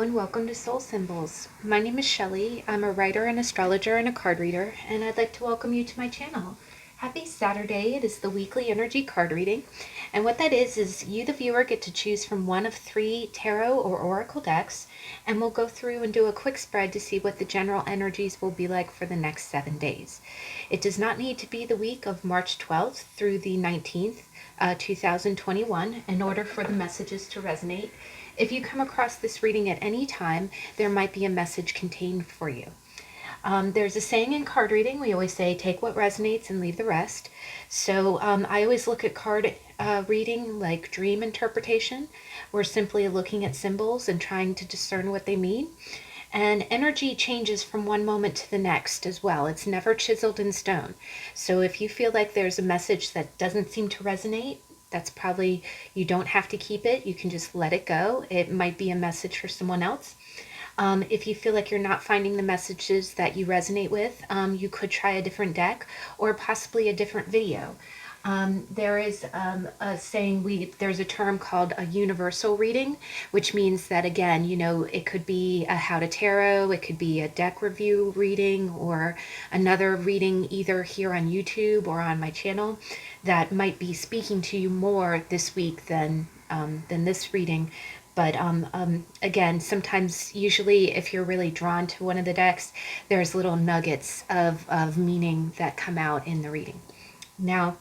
Hello and welcome to Soul Symbols. My name is Shelley. I'm a writer, an astrologer, and a card reader, and I'd like to welcome you to my channel. Happy Saturday. It is the weekly energy card reading. And what that is you, the viewer, get to choose from one of 3 tarot or oracle decks, and we'll go through and do a quick spread to see what the general energies will be like for the next 7 days. It does not need to be the week of March 12th through the 19th, 2021, in order for the messages to resonate. If you come across this reading at any time, there might be a message contained for you. There's a saying in card reading, we always say, take what resonates and leave the rest. So I always look at card reading like dream interpretation. We're simply looking at symbols and trying to discern what they mean. And energy changes from one moment to the next as well. It's never chiseled in stone. So if you feel like there's a message that doesn't seem to resonate, that's probably, you don't have to keep it. You can just let it go. It might be a message for someone else. If you feel like you're not finding the messages that you resonate with, you could try a different deck or possibly a different video. There is a saying, there's a term called a universal reading, which means that, again, it could be a how to tarot, it could be a deck review reading, or another reading either here on YouTube or on my channel that might be speaking to you more this week than this reading. But again, sometimes, usually, if you're really drawn to one of the decks, there's little nuggets of meaning that come out in the reading. Now,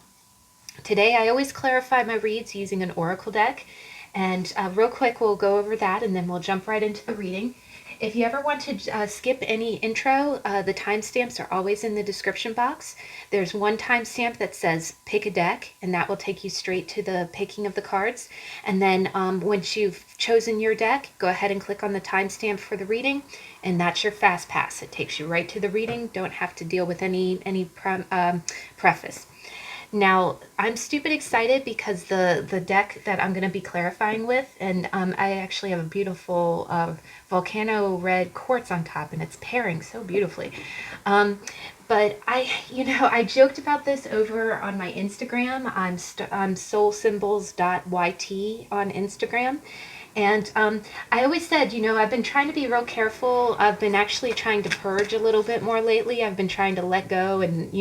today I always clarify my reads using an oracle deck, and real quick we'll go over that and then we'll jump right into the reading. If you ever want to skip any intro, the timestamps are always in the description box. There's one timestamp that says pick a deck, and that will take you straight to the picking of the cards. And then once you've chosen your deck, go ahead and click on the timestamp for the reading, and that's your fast pass. It takes you right to the reading. Don't have to deal with any preface. Now, I'm stupid excited because the deck that I'm going to be clarifying with, and I actually have a beautiful volcano red quartz on top, and it's pairing so beautifully. But I joked about this over on my Instagram. I'm soulsymbols.yt on Instagram. And I always said, I've been trying to be real careful. I've been actually trying to purge a little bit more lately. I've been trying to let go and,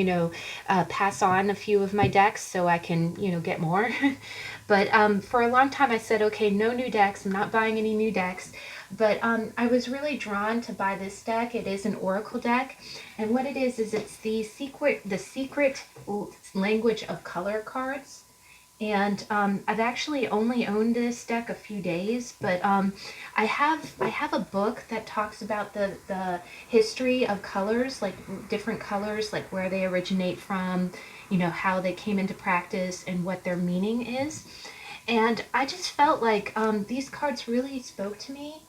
pass on a few of my decks so I can, get more. But for a long time I said, okay, no new decks. I'm not buying any new decks. But I was really drawn to buy this deck. It is an oracle deck. And what it is it's the secret language of color cards. And I've actually only owned this deck a few days, but I have a book that talks about the history of colors, like different colors, like where they originate from, how they came into practice and what their meaning is. And I just felt like these cards really spoke to me.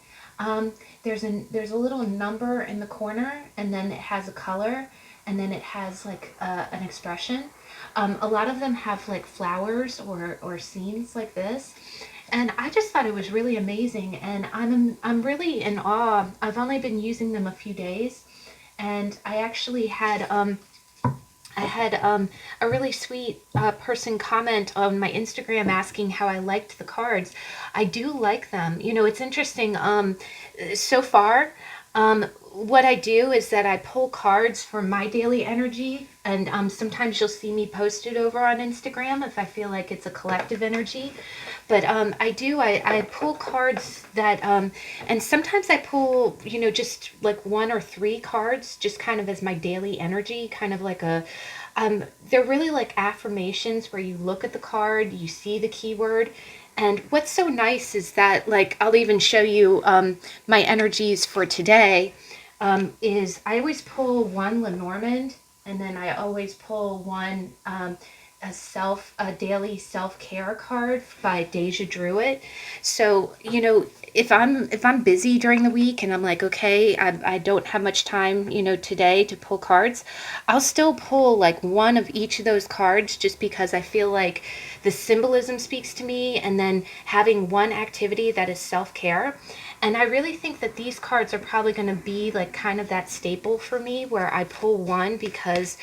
There's a little number in the corner, and then it has a color, and then it has like an expression. A lot of them have like flowers or scenes like this, and I just thought it was really amazing, and I'm really in awe. I've only been using them a few days, and I actually had a really sweet person comment on my Instagram asking how I liked the cards. I do like them. It's interesting. So far, what I do is that I pull cards for my daily energy, and sometimes you'll see me post it over on Instagram if I feel like it's a collective energy. But I pull cards that, and sometimes I pull, just like 1 or 3 cards, just kind of as my daily energy, kind of like they're really like affirmations where you look at the card, you see the keyword. And what's so nice is that, like, I'll even show you my energies for today, is I always pull one Lenormand, and then I always pull one a daily self-care card by DejaDrewit. So, if I'm busy during the week and I'm like, okay, I don't have much time, today to pull cards, I'll still pull like one of each of those cards just because I feel like the symbolism speaks to me, and then having one activity that is self-care. And I really think that these cards are probably going to be like kind of that staple for me where I pull one, because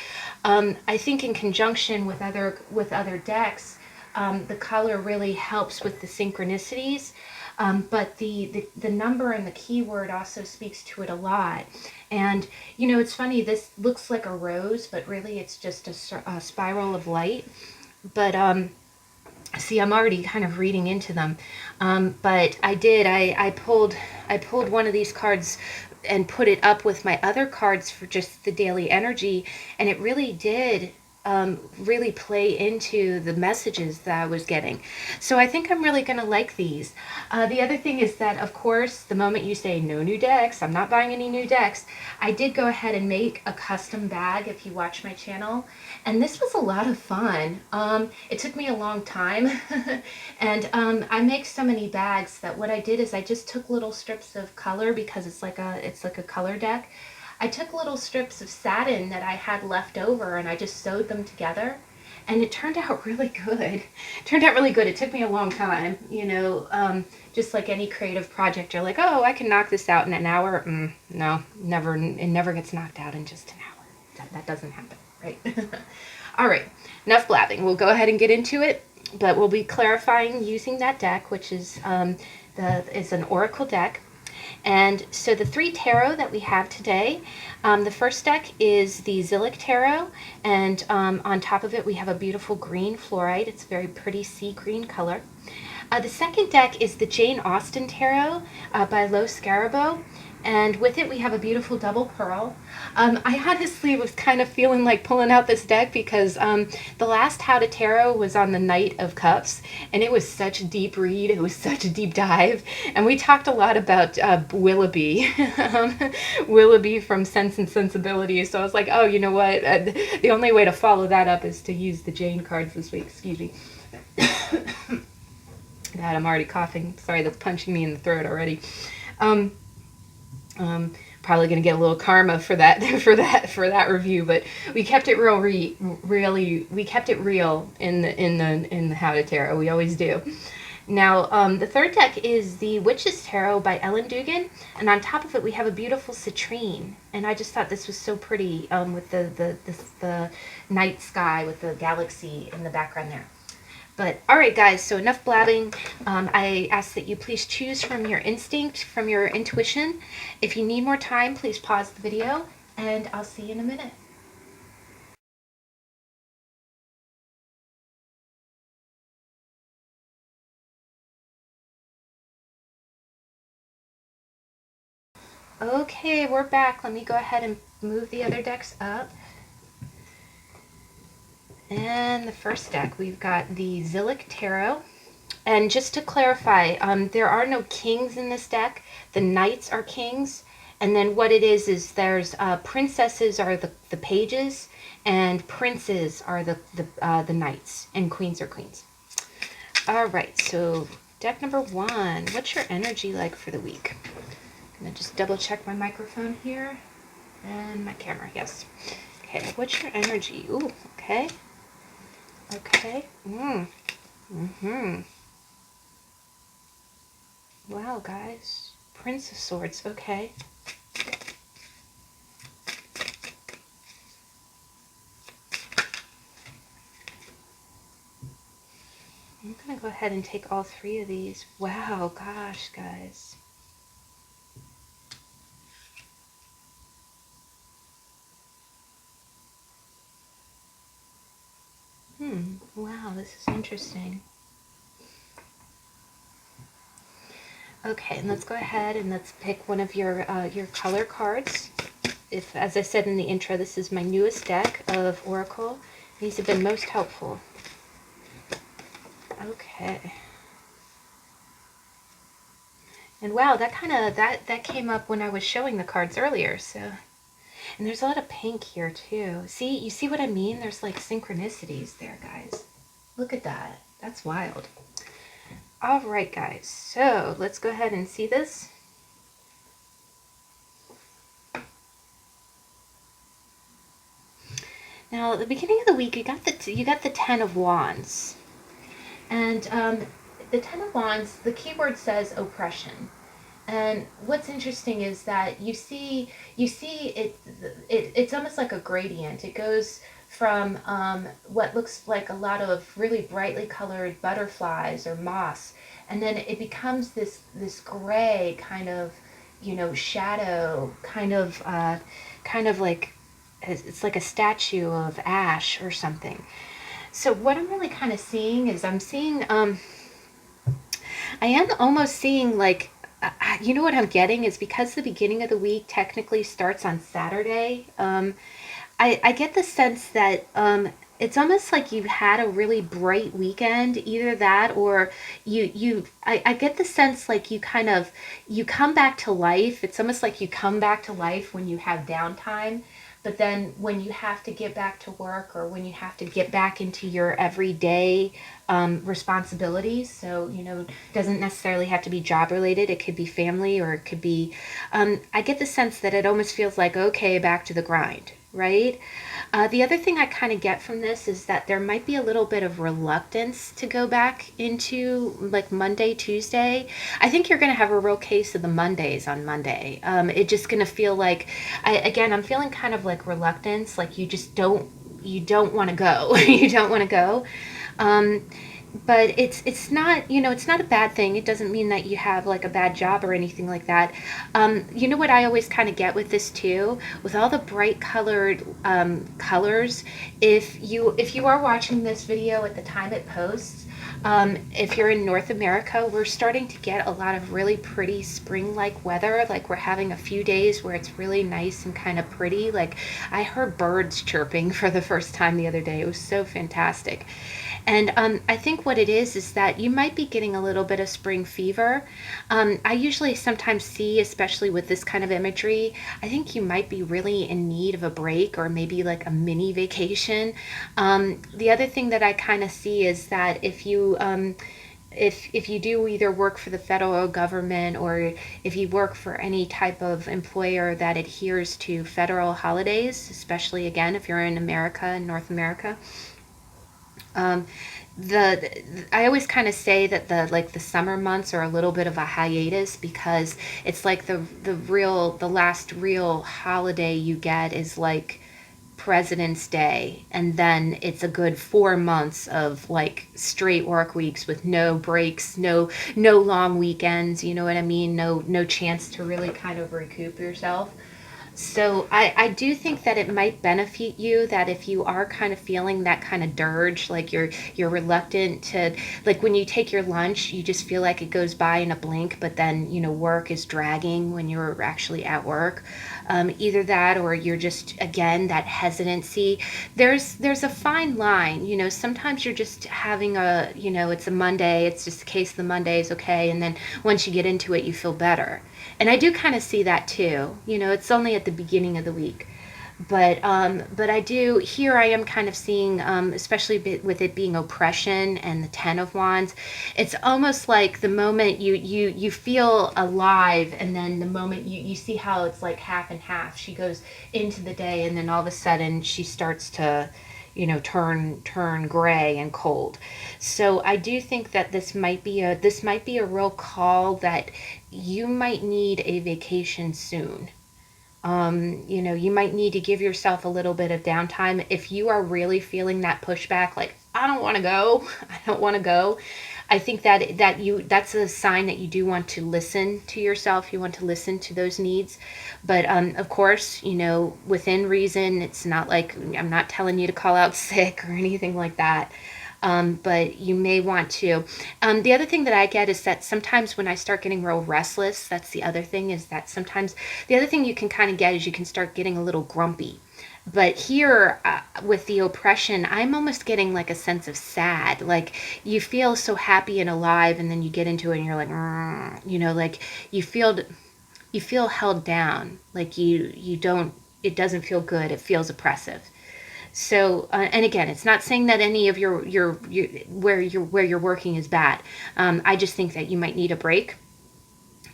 I think in conjunction with other decks, the color really helps with the synchronicities. but the number and the keyword also speaks to it a lot. And, you know, it's funny, this looks like a rose, but really it's just a spiral of light. But, see, I'm already kind of reading into them. But I pulled one of these cards and put it up with my other cards for just the daily energy, and it really did really play into the messages that I was getting. So I think I'm really going to like these. The other thing is that, of course, the moment you say no new decks, I'm not buying any new decks, I did go ahead and make a custom bag if you watch my channel. And this was a lot of fun. It took me a long time. And I make so many bags that what I did is I just took little strips of color, because it's like a color deck. I took little strips of satin that I had left over and I just sewed them together, and it turned out really good. It turned out really good. It took me a long time, you know, just like any creative project. You're like, oh, I can knock this out in an hour. No, never. It never gets knocked out in just an hour. That doesn't happen, right? All right, enough blabbing. We'll go ahead and get into it, but we'll be clarifying using that deck, which is is an oracle deck. And so the 3 tarot that we have today, the first deck is the Zillik Tarot, and on top of it we have a beautiful green fluorite. It's a very pretty sea green color. The second deck is the Jane Austen Tarot by Lo Scarabo, and with it we have a beautiful double pearl. I honestly was kind of feeling like pulling out this deck because the last How to Tarot was on the Knight of Cups, and it was such a deep read, it was such a deep dive, and we talked a lot about Willoughby, Willoughby from Sense and Sensibility, so I was like, oh, you know what, the only way to follow that up is to use the Jane cards this week, excuse me. God, I'm already coughing, sorry, that's punching me in the throat already. Probably going to get a little karma for that for that review, but we kept it we kept it real in the How to Tarot. We always do. Now, the third deck is the Witch's Tarot by Ellen Dugan, and on top of it we have a beautiful citrine. And I just thought this was so pretty with the night sky with the galaxy in the background there. But, alright guys, so enough blabbing. I ask that you please choose from your instinct, from your intuition. If you need more time, please pause the video, and I'll see you in a minute. Okay, we're back. Let me go ahead and move the other decks up. And the first deck, we've got the Zillik Tarot. And just to clarify, there are no kings in this deck. The knights are kings. And then what it is there's princesses are the pages, and princes are the knights, and queens are queens. All right, so deck number 1. What's your energy like for the week? I'm going to just double check my microphone here and my camera. Yes. Okay, what's your energy? Ooh, okay. Okay. Wow, guys. Prince of Swords. Okay. I'm going to go ahead and take all 3 of these. Wow, gosh, guys. Wow, this is interesting. Okay, and let's go ahead and let's pick one of your color cards. If, as I said in the intro, this is my newest deck of Oracle. These have been most helpful. Okay. And wow, that kind of that came up when I was showing the cards earlier. So, and there's a lot of pink here too. See, you see what I mean? There's like synchronicities there, guys. Look at that. That's wild. All right, guys. So let's go ahead and see this. Now, at the beginning of the week, you got the 10 of Wands, and the 10 of Wands, the keyword says oppression. And what's interesting is that you see it, it's almost like a gradient. It goes from what looks like a lot of really brightly colored butterflies or moss, and then it becomes this gray kind of, shadow, kind of like it's like a statue of ash or something. So what I'm really kind of seeing is I am almost seeing like, what I'm getting is because the beginning of the week technically starts on Saturday. I get the sense that it's almost like you've had a really bright weekend, either that or I get the sense like you come back to life. It's almost like you come back to life when you have downtime. But then when you have to get back to work or when you have to get back into your everyday responsibilities, so, doesn't necessarily have to be job related. It could be family or it could be, I get the sense that it almost feels like, okay, back to the grind, right? The other thing I kind of get from this is that there might be a little bit of reluctance to go back into like Monday, Tuesday. I think you're going to have a real case of the Mondays on Monday. It's just going to feel like, I'm feeling kind of like reluctance, like you don't want to go. You don't want to go. But it's not, it's not a bad thing. It doesn't mean that you have like a bad job or anything like that. What I always kind of get with this too, with all the bright colored colors, if you are watching this video at the time it posts, if you're in North America, we're starting to get a lot of really pretty spring-like weather. Like we're having a few days where it's really nice and kind of pretty. Like I heard birds chirping for the first time the other day. It was so fantastic. And I think what it is that you might be getting a little bit of spring fever. I usually sometimes see, especially with this kind of imagery, I think you might be really in need of a break or maybe like a mini vacation. The other thing that I kind of see is that if you do either work for the federal government or if you work for any type of employer that adheres to federal holidays, especially again if you're in America, in North America, I always kind of say that the summer months are a little bit of a hiatus because it's like the last real holiday you get is like President's Day, and then it's a good 4 months of like straight work weeks with no breaks, no long weekends, you know what I mean? No chance to really kind of recoup yourself. So I do think that it might benefit you that if you are kind of feeling that kind of dirge, like you're reluctant to, like when you take your lunch, you just feel like it goes by in a blink, but then work is dragging when you're actually at work. Either that or you're just again that hesitancy. There's a fine line. Sometimes you're just having it's a Monday. It's just a case of the Monday is okay, and then once you get into it, you feel better. And I do kind of see that too. It's only at the beginning of the week. But I do, here I am kind of seeing, especially with it being oppression and the Ten of Wands, it's almost like the moment you feel alive, and then the moment you see how it's like half and half. She goes into the day, and then all of a sudden she starts to, turn gray and cold. So I do think that this might be a real call that you might need a vacation soon. You might need to give yourself a little bit of downtime if you are really feeling that pushback, like I don't want to go, I don't want to go. I think that's a sign that you do want to listen to yourself. You want to listen to those needs, but of course, within reason. It's not like I'm not telling you to call out sick or anything like that. But you may want to. The other thing that I get is that sometimes when I start getting real restless, that's the other thing, is that sometimes the other thing you can kind of get is you can start getting a little grumpy. But here, with the oppression, I'm almost getting like a sense of sad. Like you feel so happy and alive, and then you get into it and you're like, like you feel held down. Like you don't, it doesn't feel good. It feels oppressive. So, and again, it's not saying that any of your where you're working is bad. I just think that you might need a break.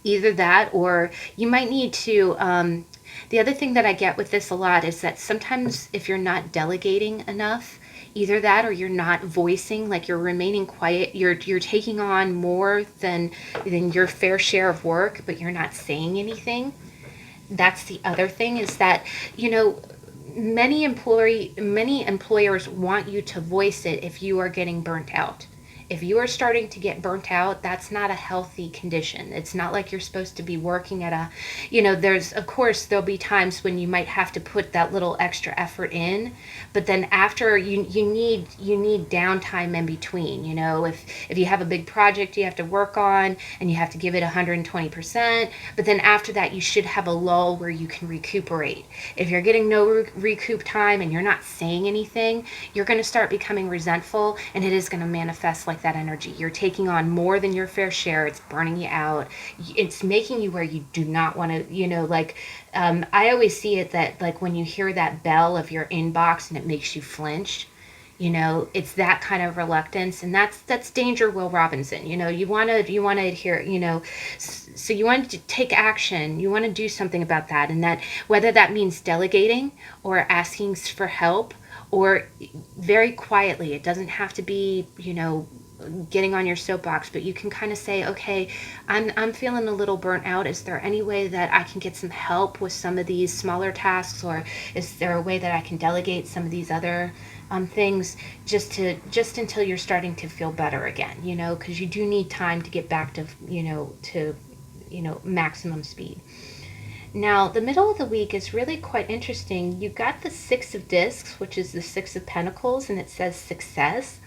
Either that, or you might need to. The other thing that I get with this a lot is that sometimes if you're not delegating enough, either that or you're not voicing, like you're remaining quiet, you're taking on more than your fair share of work, but you're not saying anything. That's the other thing, is that many employers want you to voice it if you are getting burnt out. If you are starting to get burnt out, that's not a healthy condition. It's not like you're supposed to be working at a, there's, of course, there'll be times when you might have to put that little extra effort in, but then after you need downtime in between. If you have a big project you have to work on and you have to give it 120%, but then after that you should have a lull where you can recuperate. If you're getting no recoup time and you're not saying anything, you're going to start becoming resentful, and it is going to manifest like that energy. You're taking on more than your fair share. It's burning you out. It's making you where you do not want to, I always see it that, like, when you hear that bell of your inbox and it makes you flinch, it's that kind of reluctance, and that's danger, Will Robinson. You want to adhere, so you want to take action. You want to do something about that, and that, whether that means delegating or asking for help, or very quietly. It doesn't have to be, getting on your soapbox, but you can kind of say, okay, I'm feeling a little burnt out. Is there any way that I can get some help with some of these smaller tasks, or is there a way that I can delegate some of these other things, just until you're starting to feel better again, because you do need time to get back to, maximum speed. Now, the middle of the week is really quite interesting. You got the Six of Discs, which is the Six of Pentacles, and it says success.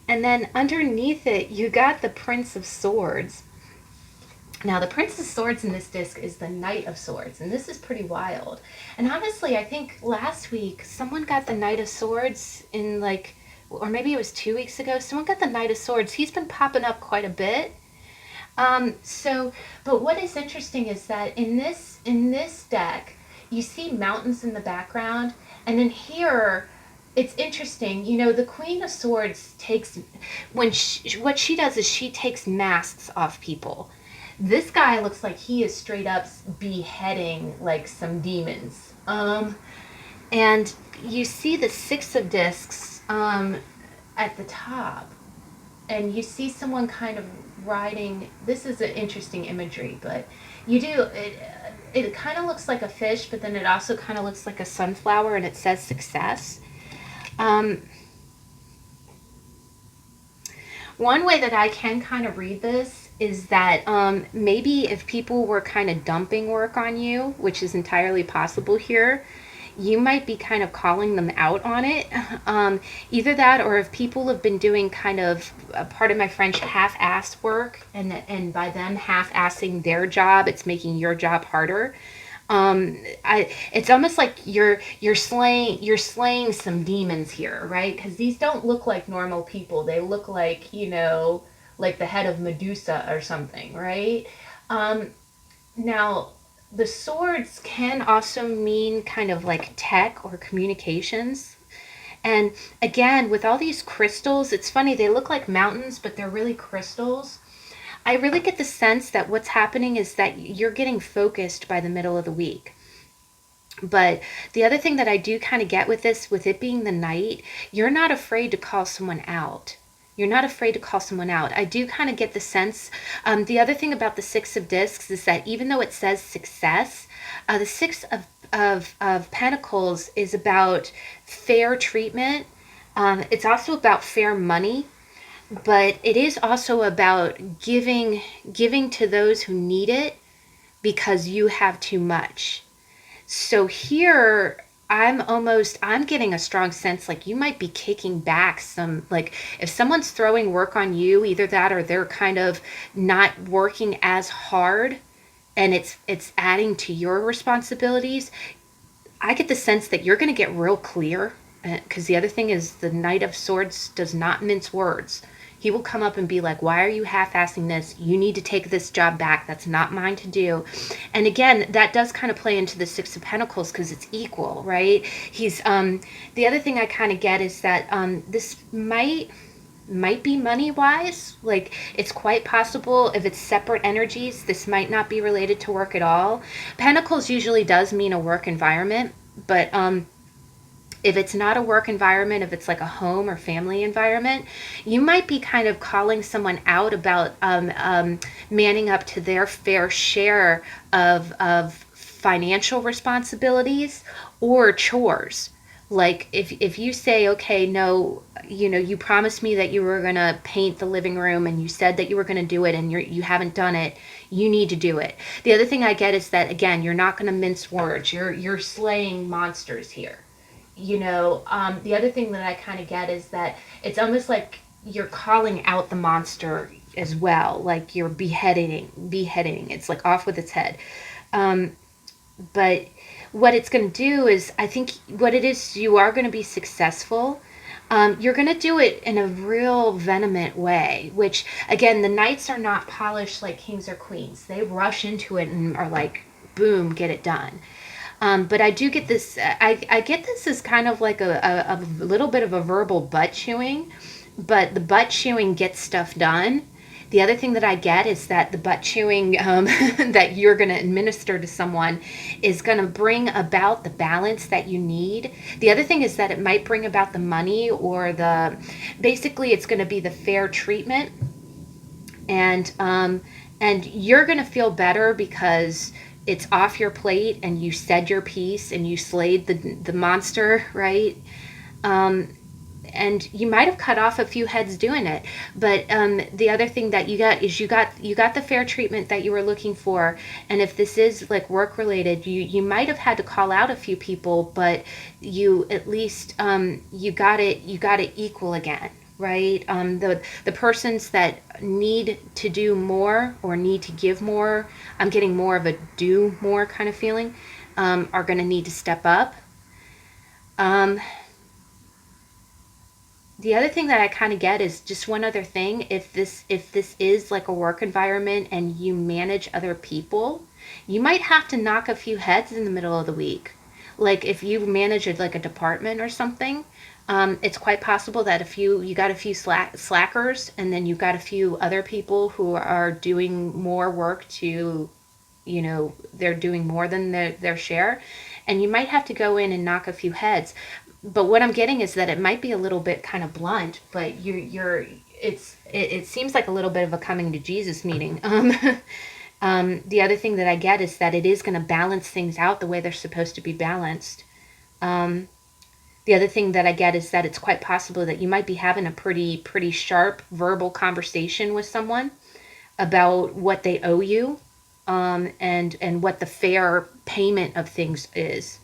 And then underneath it, you got the Prince of Swords. Now, the Prince of Swords in this disc is the Knight of Swords, and this is pretty wild. And honestly, I think last week someone got the Knight of Swords or maybe it was 2 weeks ago, someone got the Knight of Swords. He's been popping up quite a bit. But what is interesting is that in this deck, you see mountains in the background, and then here, it's interesting, the Queen of Swords what she does is she takes masks off people. This guy looks like he is straight up beheading, like, some demons. And you see the Six of Discs at the top, and you see someone kind of riding. This is an interesting imagery, but it kind of looks like a fish, but then it also kind of looks like a sunflower, and it says success. One way that I can kind of read this is that maybe if people were kind of dumping work on you, which is entirely possible here, you might be kind of calling them out on it. Either that, or if people have been doing kind of, part of my French, half-assed work, and by them half-assing their job, it's making your job harder. It's almost like you're slaying some demons here, right? Because these don't look like normal people. They look like, like the head of Medusa or something, right? Now, the swords can also mean kind of like tech or communications. And again, with all these crystals, it's funny, they look like mountains, but they're really crystals. I really get the sense that what's happening is that you're getting focused by the middle of the week. But the other thing that I do kind of get with this, with it being the night, you're not afraid to call someone out. You're not afraid to call someone out. I do kind of get the sense. The other thing about the Six of Discs is that even though it says success, the Six of Pentacles is about fair treatment. It's also about fair money. But it is also about giving to those who need it because you have too much. So here, I'm getting a strong sense like you might be kicking back some, like if someone's throwing work on you, either that or they're kind of not working as hard and it's adding to your responsibilities. I get the sense that you're going to get real clear, because the other thing is the Knight of Swords does not mince words. He will come up and be like, why are you half-assing this? You need to take this job back. That's not mine to do. And again, that does kind of play into the Six of Pentacles because it's equal, right? He's the other thing I kind of get is that this might be money-wise. Like, it's quite possible if it's separate energies, this might not be related to work at all. Pentacles usually does mean a work environment, but if it's not a work environment, if it's like a home or family environment, you might be kind of calling someone out about manning up to their fair share of financial responsibilities, or chores. Like if you say, okay, no, you promised me that you were going to paint the living room and you said that you were going to do it and you haven't done it, you need to do it. The other thing I get is that, again, you're not going to mince words. You're slaying monsters here. The other thing that I kind of get is that it's almost like you're calling out the monster as well, like you're beheading. It's like off with its head. But what it's going to do is, I think what it is, you are going to be successful. You're going to do it in a real vehement way, which, again, the knights are not polished like kings or queens. They rush into it and are like, boom, get it done. But I do get this, I get this as kind of like a little bit of a verbal butt chewing, but the butt chewing gets stuff done. The other thing that I get is that the butt chewing that you're going to administer to someone is going to bring about the balance that you need. The other thing is that it might bring about the money, or basically it's going to be the fair treatment. And you're going to feel better because it's off your plate and you said your piece and you slayed the monster, right? And you might have cut off a few heads doing it, but the other thing that you got is you got the fair treatment that you were looking for. And if this is like work related, you might have had to call out a few people, but you at least you got it equal again, right? The persons that need to do more or need to give more, I'm getting more of a do more kind of feeling, are going to need to step up. The other thing that I kind of get is just one other thing. If this is like a work environment and you manage other people, you might have to knock a few heads in the middle of the week. Like if you manage like a department or something, it's quite possible that you got a few slackers, and then you've got a few other people who are doing more work to, they're doing more than their share, and you might have to go in and knock a few heads. But what I'm getting is that it might be a little bit kind of blunt, but it seems like a little bit of a coming to Jesus meeting. The other thing that I get is that it is going to balance things out the way they're supposed to be balanced. The other thing that I get is that it's quite possible that you might be having a pretty sharp verbal conversation with someone about what they owe you, and what the fair payment of things is.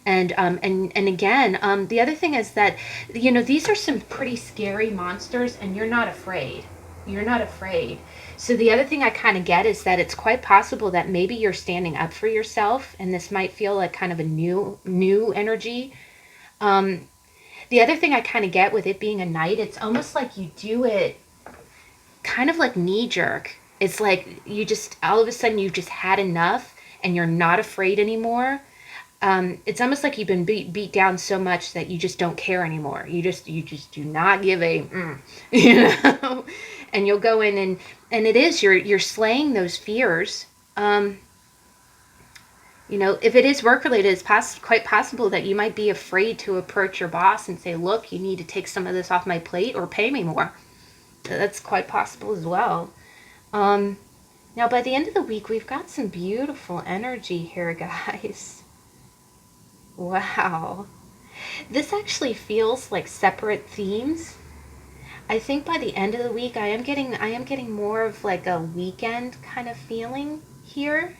And again, the other thing is that, these are some pretty scary monsters, and you're not afraid. You're not afraid. So the other thing I kind of get is that it's quite possible that maybe you're standing up for yourself, and this might feel like kind of a new energy. The other thing I kind of get with it being a knight, it's almost like you do it kind of like knee jerk. It's like you just, all of a sudden you've just had enough and you're not afraid anymore. It's almost like you've been beat down so much that you just don't care anymore. You just do not give a, and you'll go in and it is, you're slaying those fears. If it is work related, it's quite possible that you might be afraid to approach your boss and say, look, you need to take some of this off my plate or pay me more. That's quite possible as well. Now by the end of the week, we've got some beautiful energy here, guys. Wow. This actually feels like separate themes. I think by the end of the week, I am getting more of like a weekend kind of feeling here.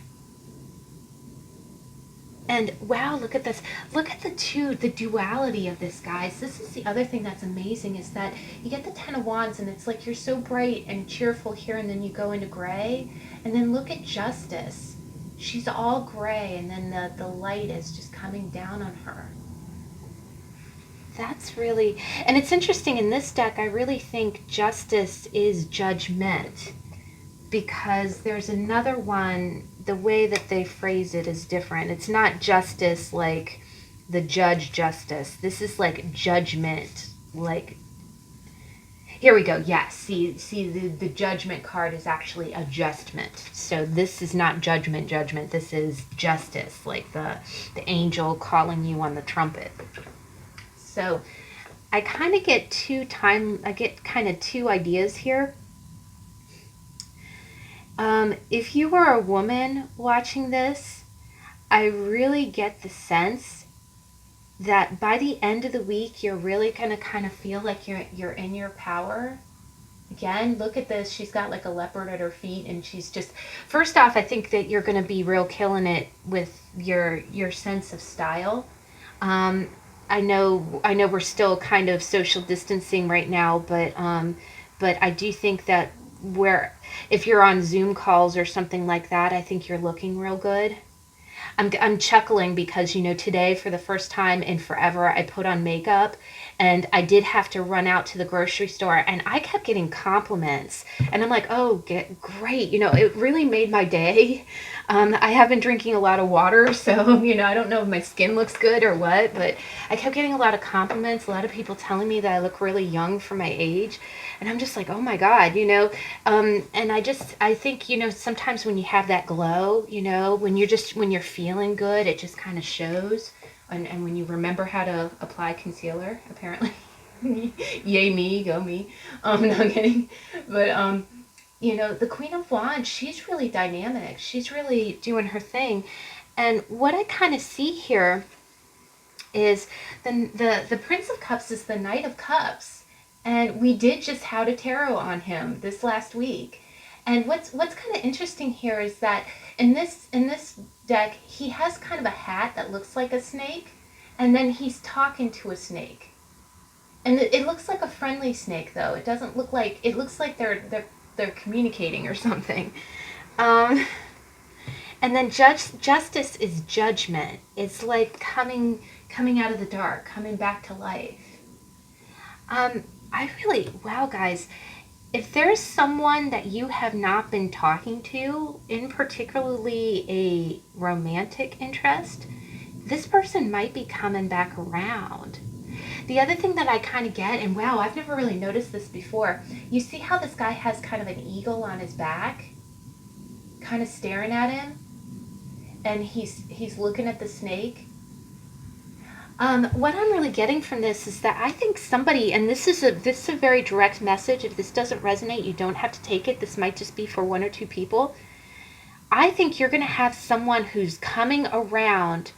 And wow, look at this. Look at the duality of this, guys. This is the other thing that's amazing, is that you get the Ten of Wands and it's like you're so bright and cheerful here, and then you go into gray. And then look at Justice. She's all gray, and then the light is just coming down on her. That's really, and it's interesting in this deck, I really think Justice is judgment, because there's another one, the way that they phrase it is different. It's not justice like the judge justice. This is like judgment, like, here we go. Yes, see the judgment card is actually adjustment. So this is not judgment. This is justice, like the angel calling you on the trumpet. So I kind of get two ideas here. If you were a woman watching this, I really get the sense that by the end of the week, you're really going to kind of feel like you're in your power. Again, look at this. She's got like a leopard at her feet, and she's just, first off, I think that you're going to be real killing it with your sense of style. Um, I know we're still kind of social distancing right now, but I do think that where if you're on Zoom calls or something like that, I think you're looking real good. I'm chuckling because, today for the first time in forever, I put on makeup and I did have to run out to the grocery store and I kept getting compliments. And I'm like, oh, great. It really made my day. I have been drinking a lot of water, so, I don't know if my skin looks good or what, but I kept getting a lot of compliments, a lot of people telling me that I look really young for my age. And I'm just like, oh my God, and I think, sometimes when you have that glow, when you're feeling good, it just kind of shows. And when you remember how to apply concealer, apparently, yay me, go me. No, I'm kidding. But, the Queen of Wands, she's really dynamic. She's really doing her thing. And what I kind of see here is the Prince of Cups is the Knight of Cups. And we did just How to Tarot on him this last week. And what's kind of interesting here is that in this deck, he has kind of a hat that looks like a snake, and then he's talking to a snake. And it looks like a friendly snake, though. It doesn't look like, it looks like they're communicating or something. Um, and then justice is judgment. It's like coming out of the dark, coming back to life. I really, wow, guys, if there's someone that you have not been talking to, in particularly a romantic interest, this person might be coming back around. The other thing that I kind of get, and wow, I've never really noticed this before, you see how this guy has kind of an eagle on his back, kind of staring at him, and he's looking at the snake. What I'm really getting from this is that I think somebody, and this is a very direct message. If this doesn't resonate, you don't have to take it. This might just be for one or two people. I think you're going to have someone who's coming around.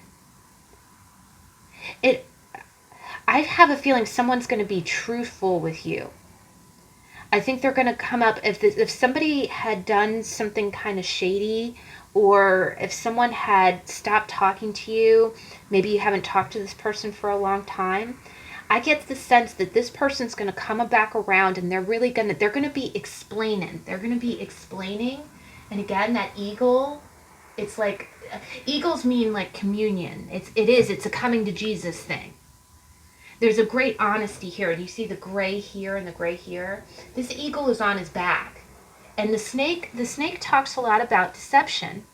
I have a feeling someone's going to be truthful with you. I think they're going to come up, if somebody had done something kind of shady, or if someone had stopped talking to you, maybe you haven't talked to this person for a long time, I get the sense that this person's going to come back around, and they're going to be explaining. They're going to be explaining. And again, that eagle, it's like, eagles mean like communion. It's a coming to Jesus thing. There's a great honesty here. And you see the gray here and the gray here. This eagle is on his back. And the snake talks a lot about deception.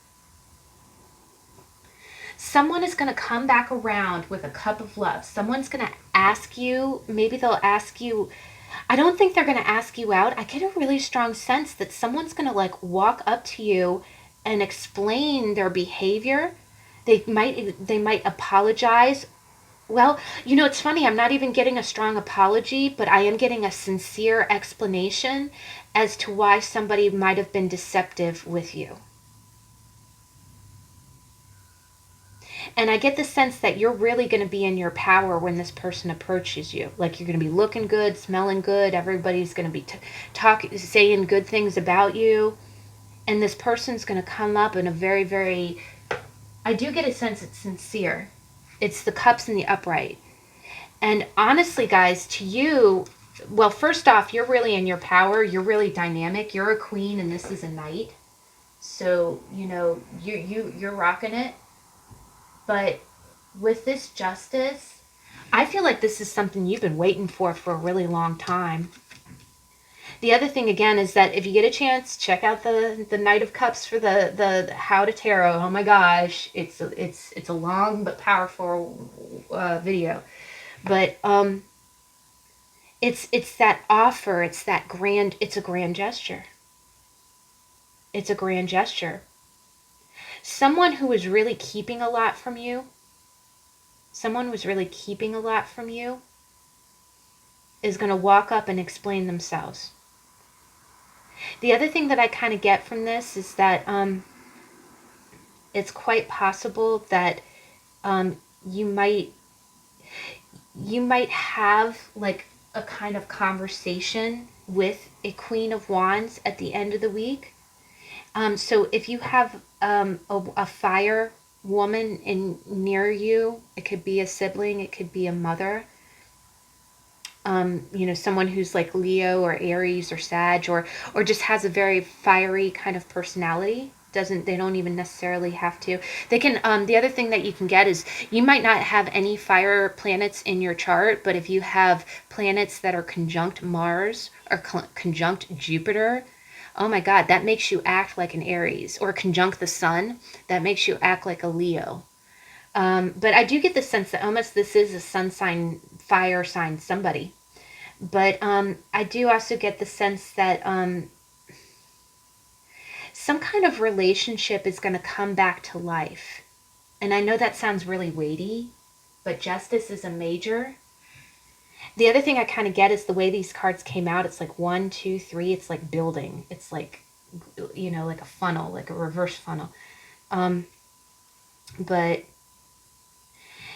Someone is going to come back around with a cup of love. Someone's going to ask you, maybe they'll ask you, I don't think they're going to ask you out. I get a really strong sense that someone's going to like walk up to you and explain their behavior. They might apologize. Well, it's funny. I'm not even getting a strong apology, but I am getting a sincere explanation as to why somebody might have been deceptive with you. And I get the sense that you're really going to be in your power when this person approaches you. Like, you're going to be looking good, smelling good. Everybody's going to be saying good things about you. And this person's going to come up in a very, very, I do get a sense it's sincere. It's the cups and the upright. And honestly, guys, to you, well, first off, you're really in your power. You're really dynamic. You're a queen and this is a knight. So, you're rocking it. But with this justice, I feel like this is something you've been waiting for a really long time. The other thing, again, is that if you get a chance, check out the Knight of Cups for the How to Tarot. Oh my gosh, it's a long but powerful video. But it's that offer. It's a grand gesture. It's a grand gesture. Someone who is really keeping a lot from you, is going to walk up and explain themselves. The other thing that I kind of get from this is that it's quite possible that you might you might have like a kind of conversation with a Queen of Wands at the end of the week. So if you have a fire woman in near you, it could be a sibling, it could be a mother, someone who's like Leo or Aries or Sag, or just has a very fiery kind of personality. They don't even necessarily have to. They can, the other thing that you can get is you might not have any fire planets in your chart, but if you have planets that are conjunct Mars or conjunct Jupiter, oh my God, that makes you act like an Aries, or conjunct the sun, that makes you act like a Leo. But I do get the sense that almost this is a sun sign, fire sign, somebody. But I do also get the sense that some kind of relationship is going to come back to life. And I know that sounds really weighty, but justice is a major. The other thing I kind of get is the way these cards came out. It's like 1, 2, 3. It's like building. It's like, like a funnel, like a reverse funnel. But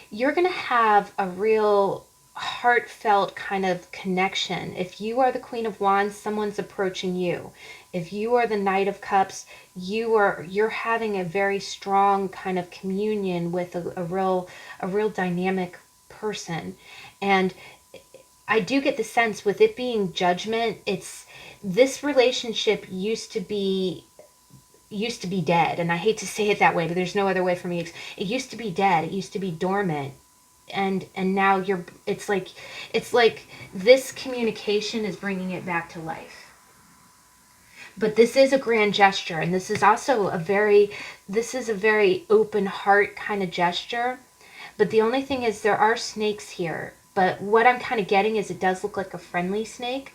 you're going to have a real heartfelt kind of connection. If you are the Queen of Wands, someone's approaching you. If you are the Knight of Cups, you're having a very strong kind of communion with a real dynamic person. And I do get the sense with it being Judgment, it's this relationship used to be dead, and I hate to say it that way, but there's no other way for me. It used to be dead. It used to be dormant, and now it's like this communication is bringing it back to life. But this is a grand gesture, and this is also a very open heart kind of gesture. But the only thing is there are snakes here. But what I'm kind of getting is it does look like a friendly snake.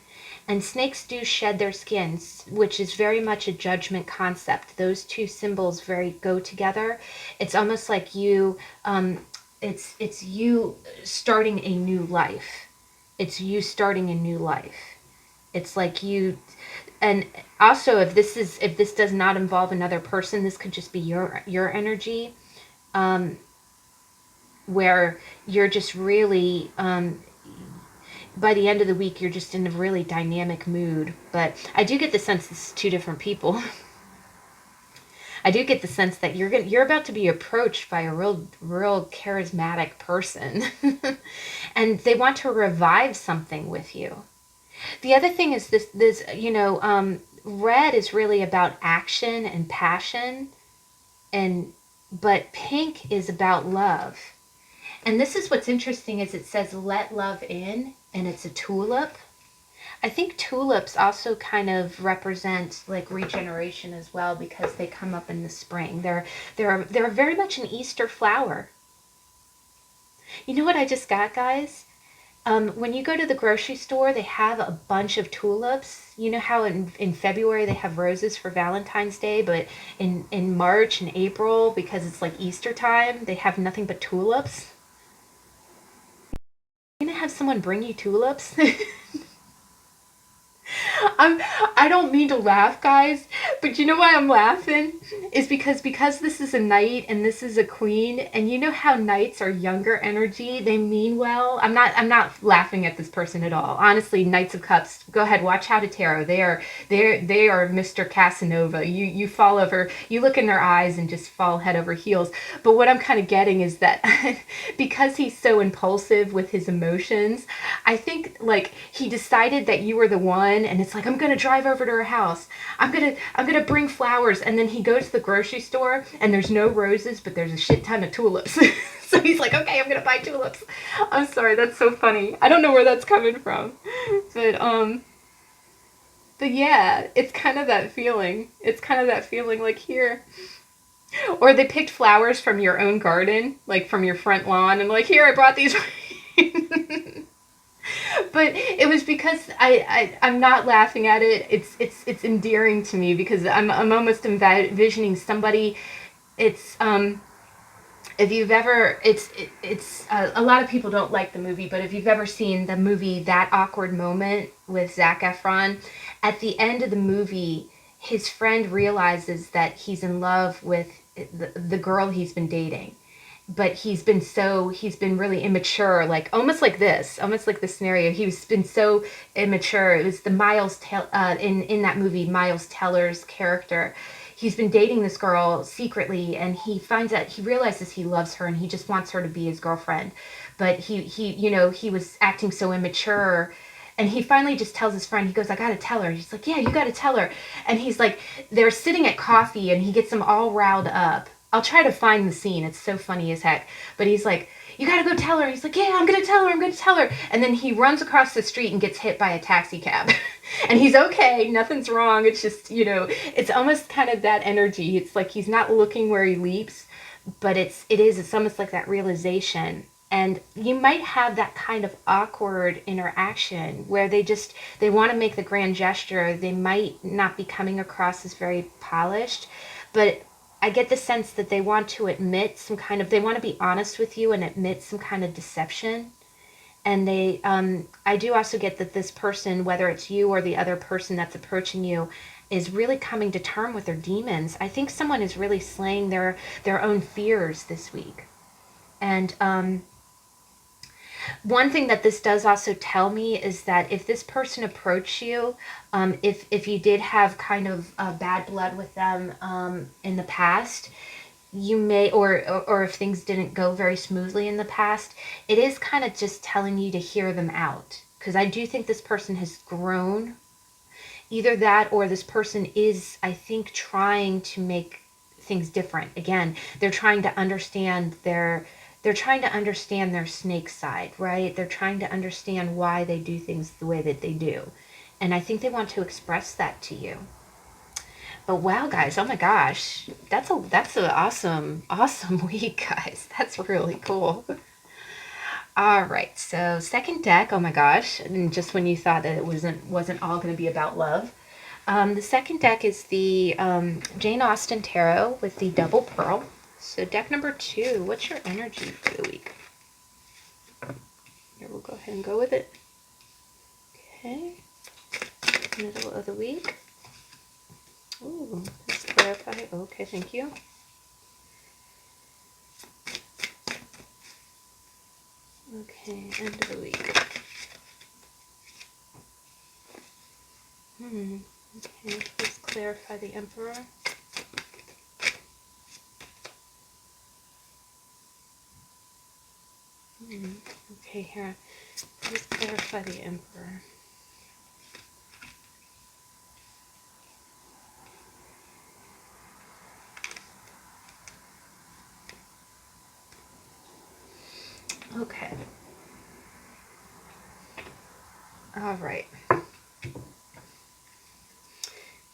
And snakes do shed their skins, which is very much a Judgment concept. Those two symbols very go together. It's almost like you, it's you starting a new life. It's you starting a new life. It's like you, and also if this does not involve another person, this could just be your energy, where you're just really, by the end of the week, you're just in a really dynamic mood. But I do get the sense this is two different people. I do get the sense that you're about to be approached by a real charismatic person, and they want to revive something with you. The other thing is this red is really about action and passion, but pink is about love. And this is what's interesting is it says let love in, and it's a tulip. I think tulips also kind of represent like regeneration as well, because they come up in the spring. They're very much an Easter flower. You know what I just got, guys? When you go to the grocery store, they have a bunch of tulips. You know how in February they have roses for Valentine's Day, but in March and April, because it's like Easter time, they have nothing but tulips. You're gonna have someone bring you tulips? I don't mean to laugh, guys, but you know why I'm laughing? Is because this is a knight and this is a queen, and you know how knights are younger energy, they mean well. I'm not laughing at this person at all. Honestly, Knights of Cups, go ahead, watch How to Tarot. They are Mr. Casanova. You fall over, you look in their eyes and just fall head over heels. But what I'm kind of getting is that because he's so impulsive with his emotions, I think like he decided that you were the one, and it's like, I'm gonna drive over to her house. I'm gonna bring flowers, and then he goes to the grocery store and there's no roses, but there's a shit ton of tulips. So he's like, okay, I'm gonna buy tulips. I'm sorry, that's so funny. I don't know where that's coming from, but yeah, it's kind of that feeling. It's kind of that feeling like here. Or they picked flowers from your own garden, like from your front lawn, and like, here, I brought these. But it was because I'm not laughing at it. It's endearing to me, because I'm almost envisioning somebody. It's if you've ever, it's a lot of people don't like the movie, but if you've ever seen the movie That Awkward Moment with Zac Efron, at the end of the movie, his friend realizes that he's in love with the girl he's been dating. but he's been really immature, like almost like this scenario. He's been so immature. It was the in that movie, Miles Teller's character. He's been dating this girl secretly, and he realizes he loves her and he just wants her to be his girlfriend. But he was acting so immature, and he finally just tells his friend, he goes, I gotta tell her. He's like, yeah, you gotta tell her. And he's like, they're sitting at coffee and he gets them all riled up. I'll try to find the scene. It's so funny as heck. But he's like, you gotta go tell her. He's like, yeah, I'm gonna tell her. I'm gonna tell her. And then he runs across the street and gets hit by a taxi cab. And he's okay. Nothing's wrong. It's just, it's almost kind of that energy. It's like he's not looking where he leaps, but it's almost like that realization. And you might have that kind of awkward interaction where they want to make the grand gesture. They might not be coming across as very polished, but I get the sense that they want to they want to be honest with you and admit some kind of deception. And I do also get that this person, whether it's you or the other person that's approaching you, is really coming to term with their demons. I think someone is really slaying their own fears this week. And one thing that this does also tell me is that if this person approached you, if you did have kind of bad blood with them in the past, you may, or if things didn't go very smoothly in the past, it is kind of just telling you to hear them out. Because I do think this person has grown. Either that or this person is, I think, trying to make things different. Again, they're trying to understand their snake side, right? They're trying to understand why they do things the way that they do. And I think they want to express that to you. But wow, guys, oh my gosh, that's an awesome week, guys. That's really cool. All right, so second deck, oh my gosh, and just when you thought that it wasn't all going to be about love, the second deck is the Jane Austen Tarot with the double pearl. So deck number 2, what's your energy for the week? Here, we'll go ahead and go with it. Okay, middle of the week. Ooh, let's clarify. Okay, thank you. Okay, end of the week. Okay, please clarify the Emperor. Okay, here. Please clarify the Emperor. Okay. All right.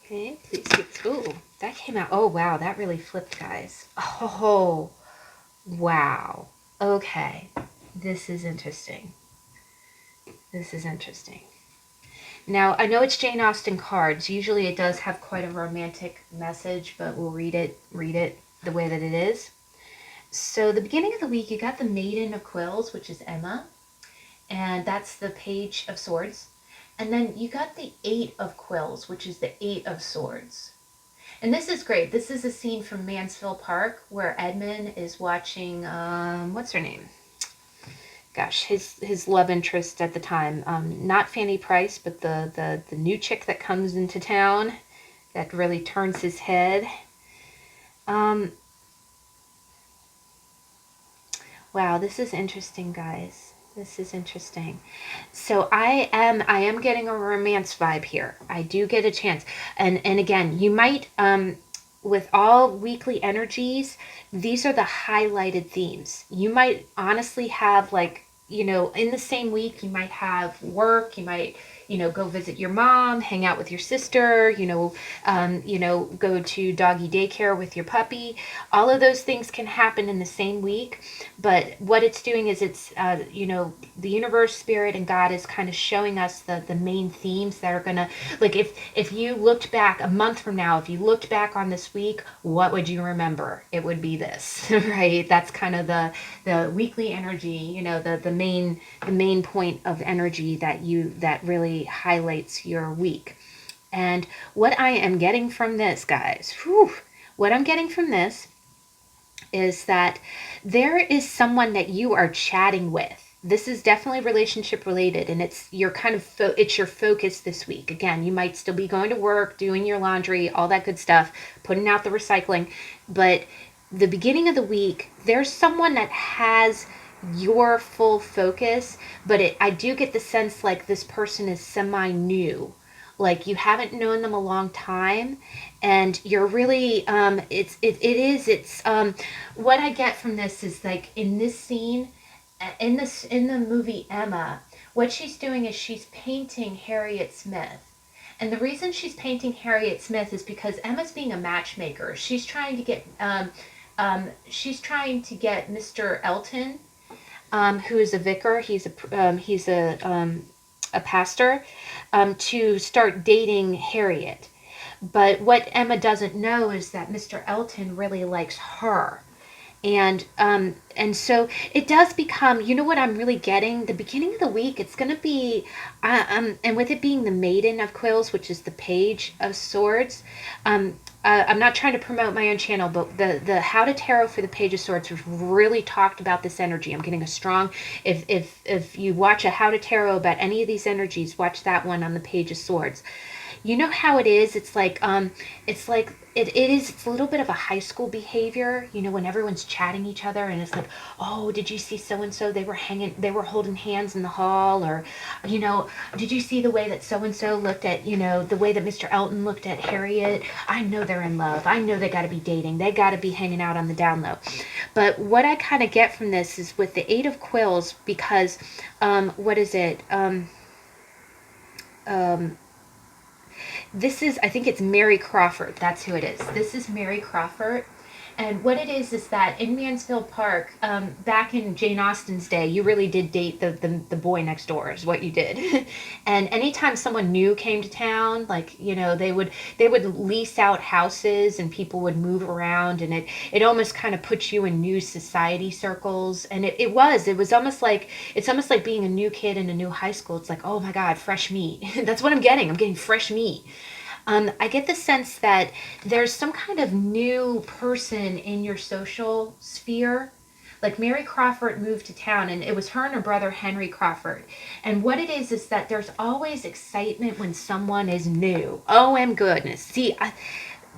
Okay, please get... Ooh, that came out... Oh, wow, that really flipped, guys. Oh, wow. Okay. This is interesting. This is interesting. Now, I know it's Jane Austen cards. Usually it does have quite a romantic message, but we'll read it the way that it is. So the beginning of the week, you got the Maiden of Quills, which is Emma, and that's the Page of Swords. And then you got the 8 of Quills, which is the 8 of Swords. And this is great. This is a scene from Mansfield Park where Edmund is watching, what's her name? Gosh, his love interest at the time. Not Fanny Price, but the new chick that comes into town that really turns his head. Wow, this is interesting, guys. This is interesting. So I am getting a romance vibe here. I do get a chance. And again, you might, with all weekly energies, these are the highlighted themes. You might honestly have, like, in the same week, you might have work, you might, go visit your mom, hang out with your sister, go to doggy daycare with your puppy. All of those things can happen in the same week. But what it's doing is it's, the universe, spirit, and God is kind of showing us the main themes that are going to, like, if you looked back a month from now, if you looked back on this week, what would you remember? It would be this, right? That's kind of the weekly energy, the main point of energy that really highlights your week. And what I am getting from this, guys, what I'm getting from this is that there is someone that you are chatting with. This is definitely relationship related, and it's your kind of it's your focus this week. Again, you might still be going to work, doing your laundry, all that good stuff, putting out the recycling, but the beginning of the week, there's someone that has your full focus, but I do get the sense like this person is semi new, like you haven't known them a long time, and you're really it's what I get from this is like in this scene, in the movie Emma, what she's doing is she's painting Harriet Smith. And the reason she's painting Harriet Smith is because Emma's being a matchmaker. She's trying to get Mr. Elton, who is a vicar. He's a pastor, to start dating Harriet. But what Emma doesn't know is that Mr. Elton really likes her. And so it does become, you know what I'm really getting, the beginning of the week, it's going to be and with it being the Maiden of Quills, which is the Page of Swords. I'm not trying to promote my own channel, but the How to Tarot for the Page of Swords was really talked about this energy. I'm getting a strong, if you watch a How to Tarot about any of these energies, watch that one on the Page of Swords. You know how it is? It's like it's a little bit of a high school behavior, you know, when everyone's chatting each other and it's like, oh, did you see so and so? They were holding hands in the hall, or, you know, did you see the way that so and so looked at, you know, the way that Mr. Elton looked at Harriet? I know they're in love. I know they got to be dating. They got to be hanging out on the down low. But what I kind of get from this is with the Eight of Quills, because what is it? This is, I think it's Mary Crawford. That's who it is. This is Mary Crawford. And what it is that in Mansfield Park, back in Jane Austen's day, you really did date the boy next door is what you did. And anytime someone new came to town, like, you know, they would lease out houses and people would move around, and it almost kind of puts you in new society circles. And it was almost like, it's almost like being a new kid in a new high school. It's like, oh my God, fresh meat. That's what I'm getting. I'm getting fresh meat. I get the sense that there's some kind of new person in your social sphere. Like Mary Crawford moved to town, and it was her and her brother Henry Crawford. And what it is that there's always excitement when someone is new. OM goodness. See,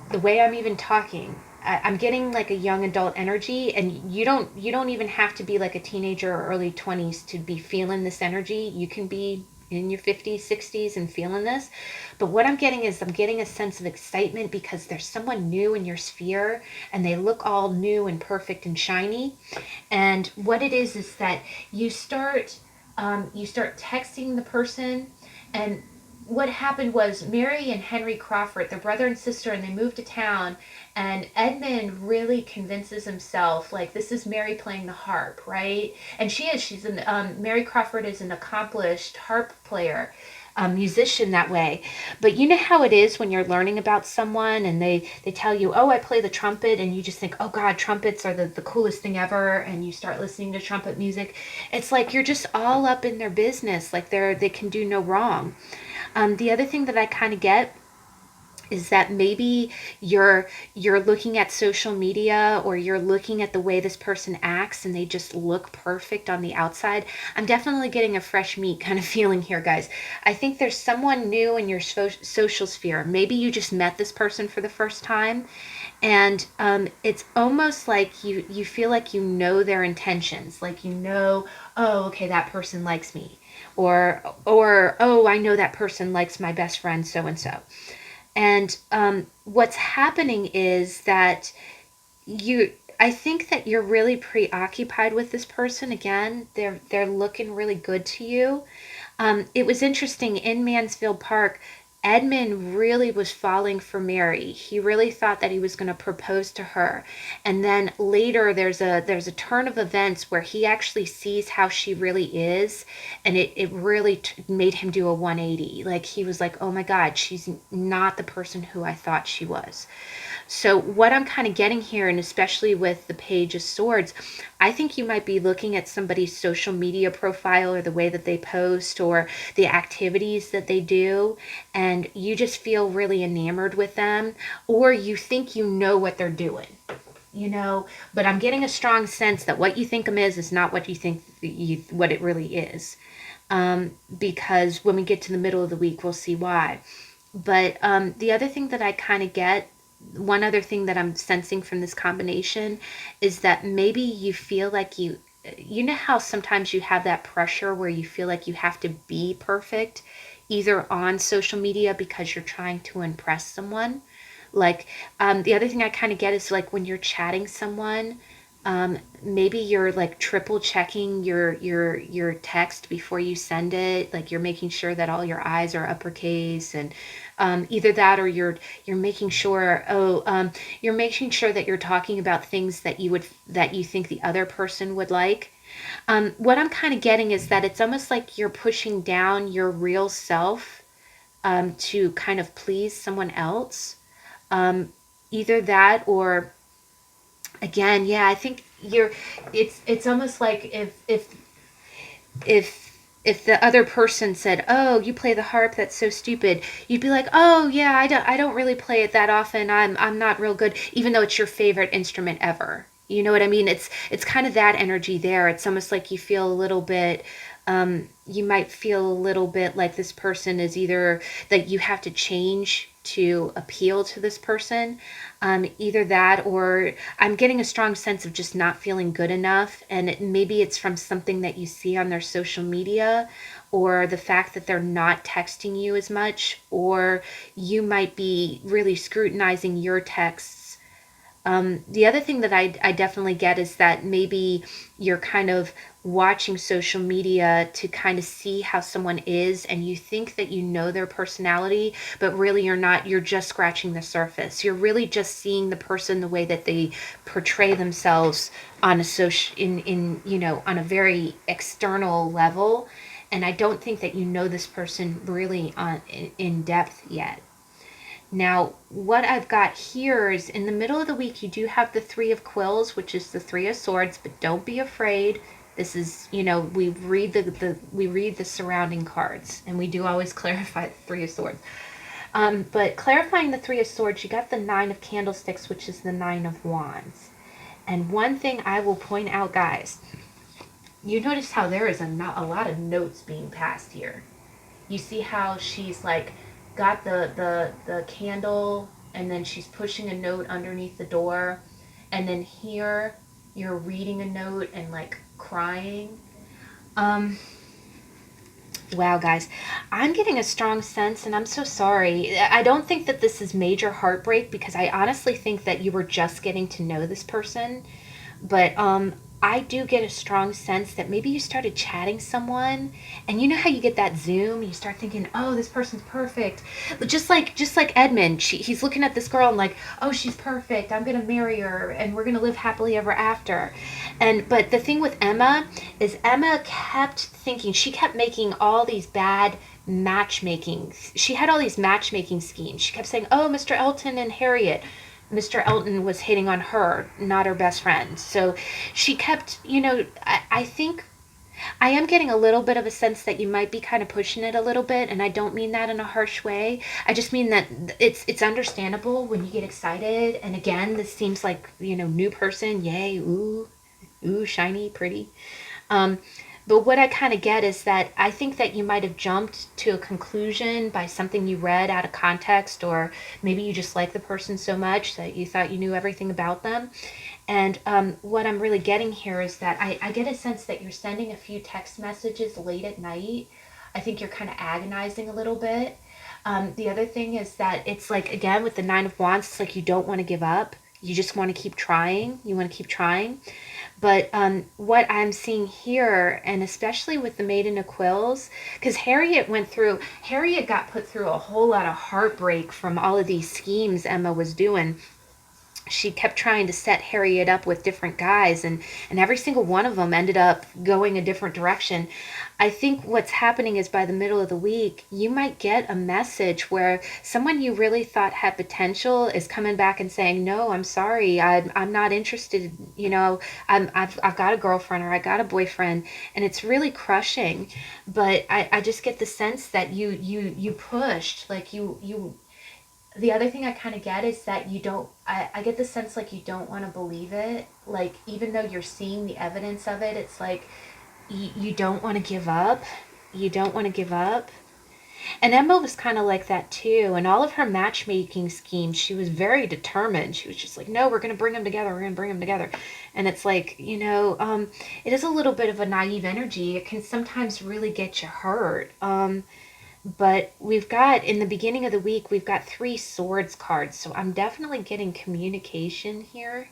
the way I'm even talking, I'm getting like a young adult energy, and you don't even have to be like a teenager or early 20s to be feeling this energy. You can be in your 50s, 60s and feeling this. But what I'm getting is I'm getting a sense of excitement because there's someone new in your sphere and they look all new and perfect and shiny. And what it is that you start texting the person. And what happened was Mary and Henry Crawford, they're brother and sister, and they moved to town, and Edmund really convinces himself, like, this is Mary playing the harp, right? And Mary Crawford is an accomplished harp player, musician that way. But you know how it is when you're learning about someone and they tell you, oh, I play the trumpet, and you just think, oh God, trumpets are the coolest thing ever, and you start listening to trumpet music. It's like you're just all up in their business, like they can do no wrong. The other thing that I kind of get is that maybe you're looking at social media, or you're looking at the way this person acts and they just look perfect on the outside. I'm definitely getting a fresh meat kind of feeling here, guys. I think there's someone new in your social sphere. Maybe you just met this person for the first time, and it's almost like you feel like you know their intentions, like, you know, oh, okay, that person likes me, or oh, I know that person likes my best friend so and so. And what's happening is that I think that you're really preoccupied with this person. Again, they're looking really good to you. It was interesting in Mansfield Park. Edmund really was falling for Mary. He really thought that he was going to propose to her. And then later there's a turn of events where he actually sees how she really is, and it really made him do a 180. Like, he was like, oh my God, she's not the person who I thought she was. So what I'm kind of getting here, and especially with the Page of Swords, I think you might be looking at somebody's social media profile, or the way that they post, or the activities that they do, and you just feel really enamored with them, or you think you know what they're doing. but I'm getting a strong sense that what you think him is not what you think what it really is. Because when we get to the middle of the week, we'll see why. But the other thing that I kind of get, one other thing that I'm sensing from this combination is that maybe you feel like you know how sometimes you have that pressure where you feel like you have to be perfect, either on social media because you're trying to impress someone. Like, the other thing I kind of get is like when you're chatting someone, maybe you're like triple checking your text before you send it. Like you're making sure that all your I's are uppercase, and either that or you're making sure you're making sure that you're talking about things that you think the other person would like. What I'm kind of getting is that it's almost like you're pushing down your real self to kind of please someone else. Either that or, again, yeah, I think it's almost like if the other person said, "Oh, you play the harp, that's so stupid," you'd be like, "Oh yeah, I don't really play it that often. I'm not real good," even though it's your favorite instrument ever. You know what I mean? It's kind of that energy there. It's almost like you feel a little bit, you might feel a little bit like this person is either that you have to change to appeal to this person. Either that or I'm getting a strong sense of just not feeling good enough. And maybe it's from something that you see on their social media, or the fact that they're not texting you as much, or you might be really scrutinizing your texts. The other thing that I definitely get is that maybe you're kind of watching social media to kind of see how someone is, and you think that you know their personality, but really you're not. You're just scratching the surface. You're really just seeing the person the way that they portray themselves on a social in on a very external level, and I don't think that you know this person really in depth yet. Now, what I've got here is in the middle of the week, you do have the Three of Quills, which is the Three of Swords, but don't be afraid. This is, we read we read the surrounding cards, and we do always clarify the Three of Swords. But clarifying the Three of Swords, you got the Nine of Candlesticks, which is the Nine of Wands. And one thing I will point out, guys, you notice how there is a lot of notes being passed here. You see how she's like got the candle, and then she's pushing a note underneath the door, and then here you're reading a note and like crying. Wow, guys, I'm getting a strong sense, and I'm so sorry. I don't think that this is major heartbreak, because I honestly think that you were just getting to know this person. But I do get a strong sense that maybe you started chatting someone, and you know how you get that zoom, you start thinking, "Oh, this person's perfect." Just like Edmund, he's looking at this girl and like, "Oh, she's perfect. I'm going to marry her and we're going to live happily ever after." But the thing with Emma is Emma kept thinking, she kept making all these bad matchmaking. She had all these matchmaking schemes. She kept saying, "Oh, Mr. Elton and Harriet." Mr. Elton was hitting on her, not her best friend. So she kept, I think I am getting a little bit of a sense that you might be kind of pushing it a little bit, and I don't mean that in a harsh way. I just mean that it's understandable when you get excited. And again, this seems like, new person, yay, ooh, shiny, pretty. Um, but what I kind of get is that I think that you might have jumped to a conclusion by something you read out of context, or maybe you just like the person so much that you thought you knew everything about them. And what I'm really getting here is that I get a sense that you're sending a few text messages late at night. I think you're kind of agonizing a little bit. The other thing is that it's like, again, with the Nine of Wands, it's like you don't want to give up. You just want to keep trying. You want to keep trying. But what I'm seeing here, and especially with the Maiden of Quills, because Harriet got put through a whole lot of heartbreak from all of these schemes Emma was doing. She kept trying to set Harriet up with different guys, and every single one of them ended up going a different direction. I think what's happening is by the middle of the week, you might get a message where someone you really thought had potential is coming back and saying, "No, I'm sorry, I'm not interested. I've got a girlfriend, or I got a boyfriend," and it's really crushing. But I just get the sense that you pushed, like you The other thing I kind of get is that you don't, I get the sense like you don't want to believe it. Like, even though you're seeing the evidence of it, it's like you don't want to give up. You don't want to give up. And Emma was kind of like that too. And all of her matchmaking schemes, she was very determined. She was just like, no, we're going to bring them together. We're going to bring them together. And it's like, it is a little bit of a naive energy. It can sometimes really get you hurt. But we've got, in the beginning of the week, we've got 3 swords cards. So I'm definitely getting communication here.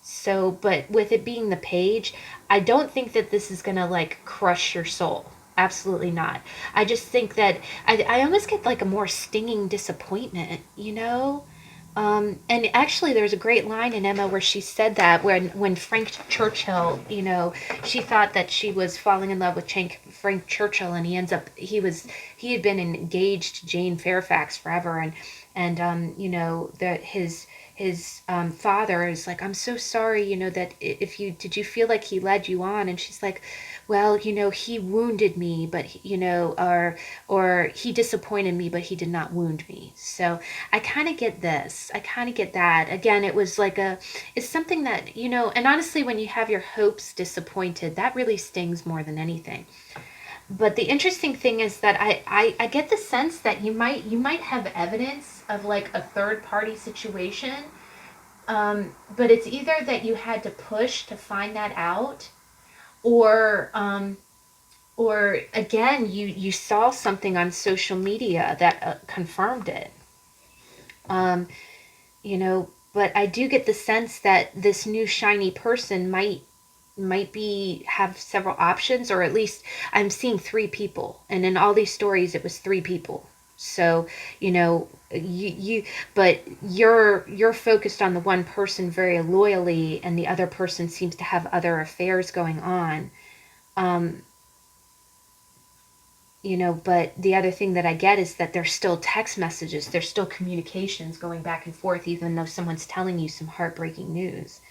So, but with it being the page, I don't think that this is gonna like crush your soul. Absolutely not. I just think that I almost get like a more stinging disappointment, you know? And actually, there's a great line in Emma where she said that when Frank Churchill, she thought that she was falling in love with Frank Churchill, and he had been engaged to Jane Fairfax forever, and that his father is like, I'm so sorry, that if you did you feel like he led you on, and she's like, well, he wounded me, but or he disappointed me, but he did not wound me. So I kind of get this. I kind of get that. Again, it's something that, and honestly, when you have your hopes disappointed, that really stings more than anything. But the interesting thing is that I get the sense that you might have evidence of like a third party situation, but it's either that you had to push to find that out, or again, you saw something on social media that confirmed it. Um, but I do get the sense that this new shiny person might be have several options, or at least I'm seeing 3 people, and in all these stories it was 3 people. So you but you're focused on the one person very loyally, and the other person seems to have other affairs going on. um but the other thing that I get is that there's still text messages, there's still communications going back and forth, even though someone's telling you some heartbreaking news.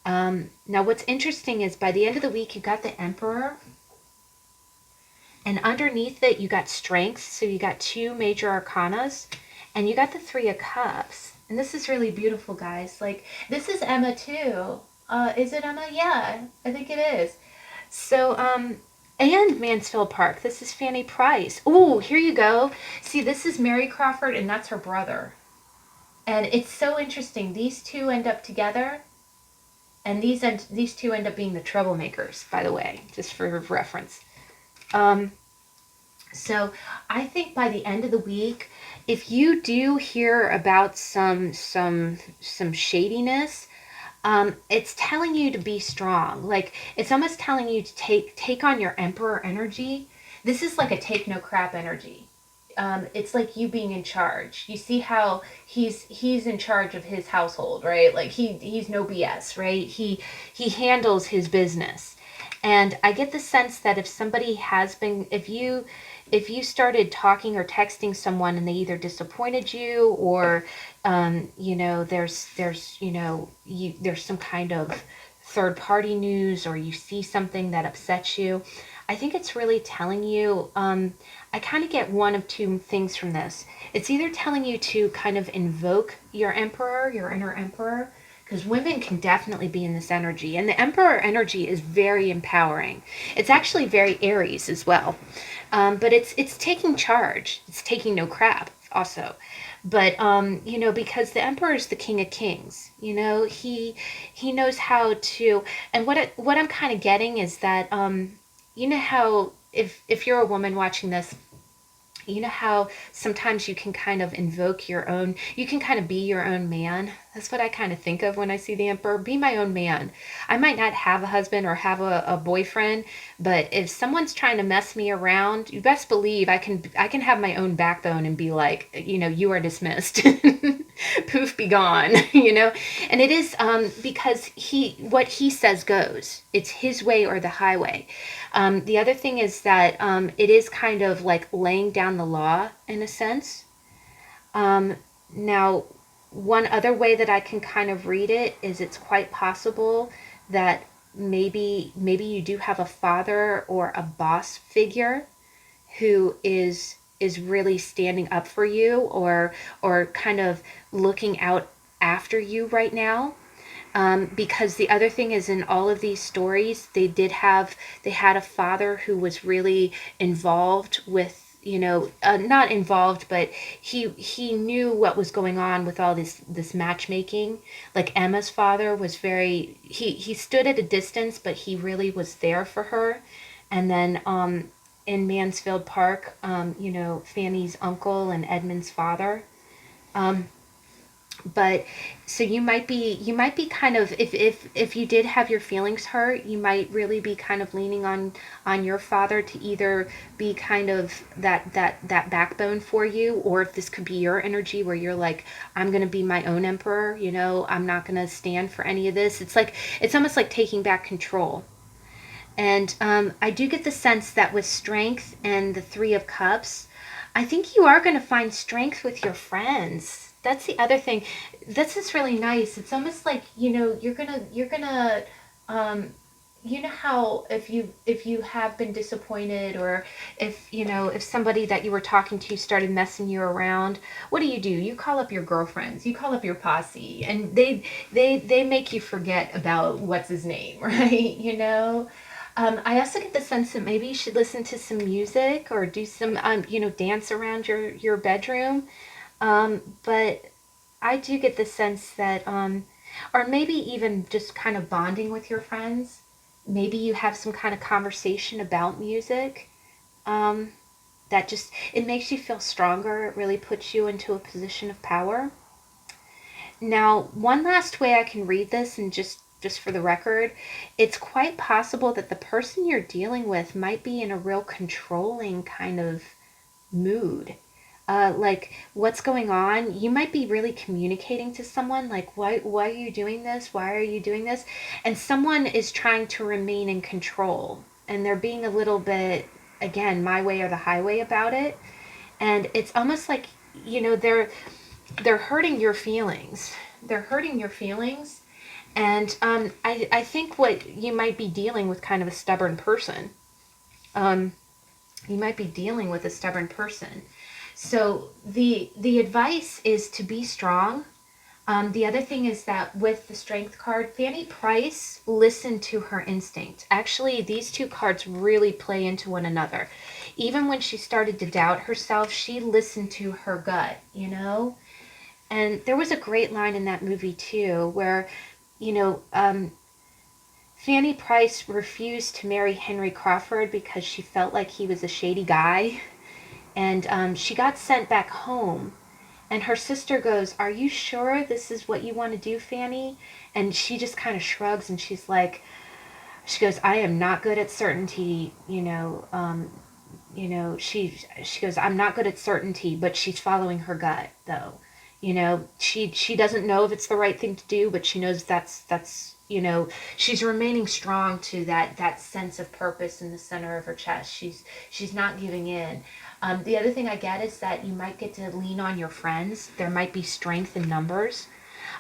Now, what's interesting is by the end of the week, you got the Emperor, and underneath it, you got Strength. So you got 2 major arcanas, and you got the 3 of Cups. And this is really beautiful, guys. Like, this is Emma, too. Is it Emma? Yeah, I think it is. So, and Mansfield Park. This is Fanny Price. Oh, here you go. See, this is Mary Crawford, and that's her brother. And it's so interesting. These 2 end up together, and these 2 end up being the troublemakers, by the way, just for reference. Um, so I think by the end of the week, if you do hear about some shadiness, it's telling you to be strong. Like, it's almost telling you to take on your Emperor energy. This is like a take no crap energy. It's like you being in charge. You see how he's in charge of his household, right? Like, he's no BS, right? He handles his business. And I get the sense that if somebody has been, if you started talking or texting someone and they either disappointed you, or there's some kind of third party news, or you see something that upsets you, I think it's really telling you, I kind of get one of 2 things from this. It's either telling you to kind of invoke your emperor, your inner emperor, because women can definitely be in this energy. And the emperor energy is very empowering. It's actually very Aries as well. But it's taking charge. It's taking no crap also. But because the emperor is the king of kings, he knows how to. And what I'm kind of getting is that, how if you're a woman watching this, how sometimes you can kind of you can kind of be your own man. That's what I kind of think of when I see the Emperor. Be my own man. I might not have a husband or have a boyfriend, but if someone's trying to mess me around, you best believe I can have my own backbone and be like, you are dismissed. Poof, be gone. And it is, because what he says goes. It's his way or the highway. The other thing is that, it is kind of like laying down the law in a sense. Now, one other way that I can kind of read it is it's quite possible that maybe you do have a father or a boss figure who is is really standing up for you, or kind of looking out after you right now. Because the other thing is, in all of these stories, they had a father who was really involved with, not involved, but he knew what was going on with all this matchmaking. Like Emma's father was very, he stood at a distance, but he really was there for her. And then in Mansfield Park, Fanny's uncle and Edmund's father. Um, but so you might be kind of, if you did have your feelings hurt, you might really be kind of leaning on your father to either be kind of that backbone for you, or if this could be your energy where you're like, I'm going to be my own emperor, I'm not going to stand for any of this. It's almost like taking back control. And I do get the sense that with strength and the Three of Cups, I think you are going to find strength with your friends. That's the other thing. This is really nice. It's almost like, you're gonna um how if you have been disappointed, or if somebody that you were talking to started messing you around, what do? You call up your girlfriends, you call up your posse, and they make you forget about what's his name, right? I also get the sense that maybe you should listen to some music, or do some, dance around your bedroom. But I do get the sense that, or maybe even just kind of bonding with your friends. Maybe you have some kind of conversation about music. Um, that just, it makes you feel stronger. It really puts you into a position of power. Now, one last way I can read this, and just for the record, it's quite possible that the person you're dealing with might be in a real controlling kind of mood. Like, what's going on? You might be really communicating to someone, like, why are you doing this? Why are you doing this? And someone is trying to remain in control, and they're being a little bit, again, my way or the highway about it. And it's almost like, they're hurting your feelings. They're hurting your feelings. And I think what you might be dealing with, kind of a stubborn person. Um, you might be dealing with a stubborn person. So the advice is to be strong. The other thing is that with the Strength card, Fanny Price listened to her instinct. Actually, these two cards really play into one another. Even when she started to doubt herself, she listened to her gut. And there was a great line in that movie too, where, you know, um, Fanny Price refused to marry Henry Crawford because she felt like he was a shady guy. And she got sent back home. And her sister goes, "Are you sure this is what you want to do, Fanny?" And she just kind of shrugs, and she goes, "I am not good at certainty, she goes, "I'm not good at certainty," but she's following her gut, though. She doesn't know if it's the right thing to do, but she knows she's remaining strong to that sense of purpose in the center of her chest. She's not giving in. The other thing I get is that you might get to lean on your friends. There might be strength in numbers.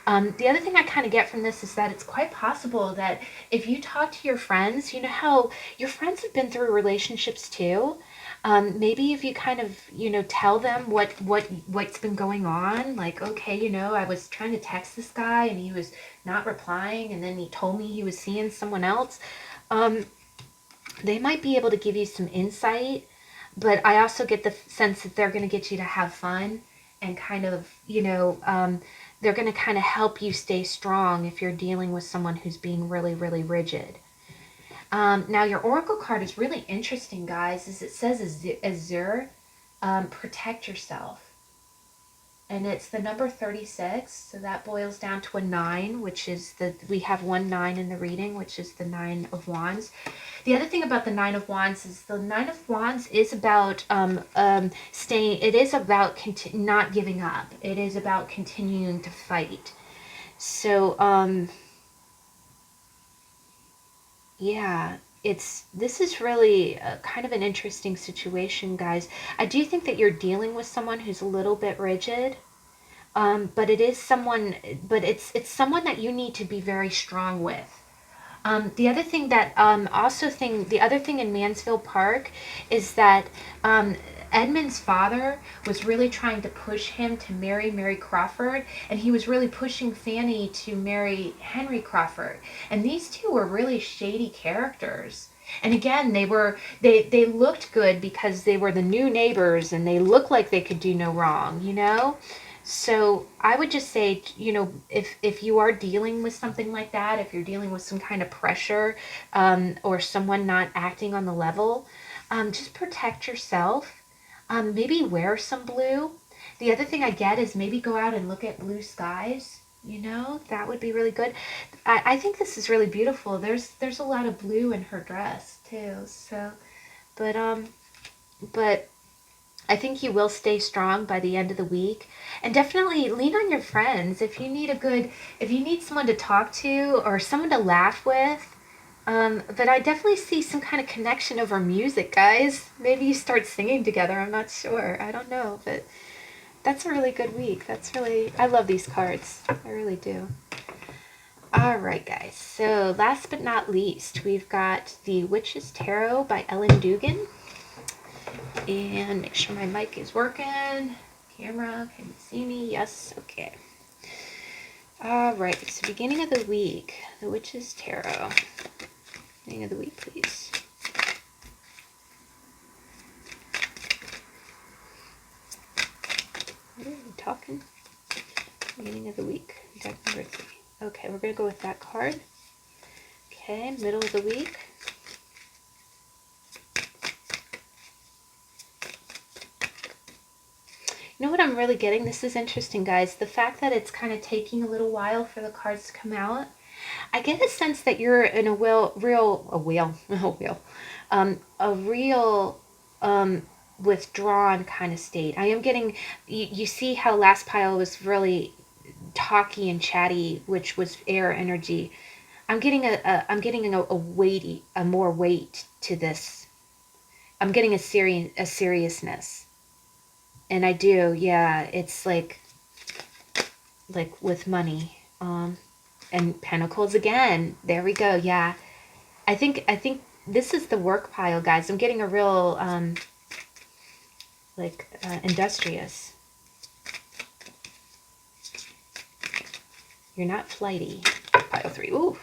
The other thing I kind of get from this is that it's quite possible that if you talk to your friends, you know how your friends have been through relationships too. Maybe if you kind of, tell them what's been going on, like, okay, I was trying to text this guy and he was not replying, and then he told me he was seeing someone else. Um, they might be able to give you some insight, but I also get the sense that they're going to get you to have fun, and kind of, they're going to kind of help you stay strong if you're dealing with someone who's being really, really rigid. Now, your oracle card is really interesting, guys, as it says Azure, protect yourself. And it's the number 36, so that boils down to a 9, which is we have 1 9 in the reading, which is the 9 of Wands. The other thing about the 9 of Wands is the 9 of Wands is about staying, it is about not giving up. It is about continuing to fight. So, yeah, this is really kind of an interesting situation, guys. I do think that you're dealing with someone who's a little bit rigid, but it's someone that you need to be very strong with. The other thing that the other thing in Mansfield Park is that Edmund's father was really trying to push him to marry Mary Crawford, and he was really pushing Fanny to marry Henry Crawford. And these two were really shady characters. And again, they looked good because they were the new neighbors and they looked like they could do no wrong, you know? So I would just say, you know, if you are dealing with something like that, if you're dealing with some kind of pressure, or someone not acting on the level, just protect yourself. Maybe wear some blue. The other thing I get is maybe go out and look at blue skies. You know, that would be really good. I think this is really beautiful. There's a lot of blue in her dress too. So, but but I think you will stay strong by the end of the week. And definitely lean on your friends. If you need someone to talk to or someone to laugh with. But I definitely see some kind of connection over music, guys. Maybe you start singing together. I'm not sure. I don't know. But that's a really good week. I love these cards. I really do. All right, guys. So last but not least, we've got the Witch's Tarot by Ellen Dugan. And make sure my mic is working. Camera, can you see me? Yes, okay. All right, so beginning of the week, the Witch's Tarot. Beginning of the week, please. What are we talking? Beginning of the week, deck number 3. Okay, we're going to go with that card. Okay, middle of the week. You know what I'm really getting? This is interesting, guys. The fact that it's kind of taking a little while for the cards to come out. I get a sense that you're in a real withdrawn kind of state. I am getting, you see how last pile was really talky and chatty, which was air energy. I'm getting a more weight to this. I'm getting a seriousness. And I do, yeah, it's like with money. And Pentacles again. There we go. Yeah. I think this is the work pile, guys. I'm getting a real industrious. You're not flighty. Pile 3. Ooh.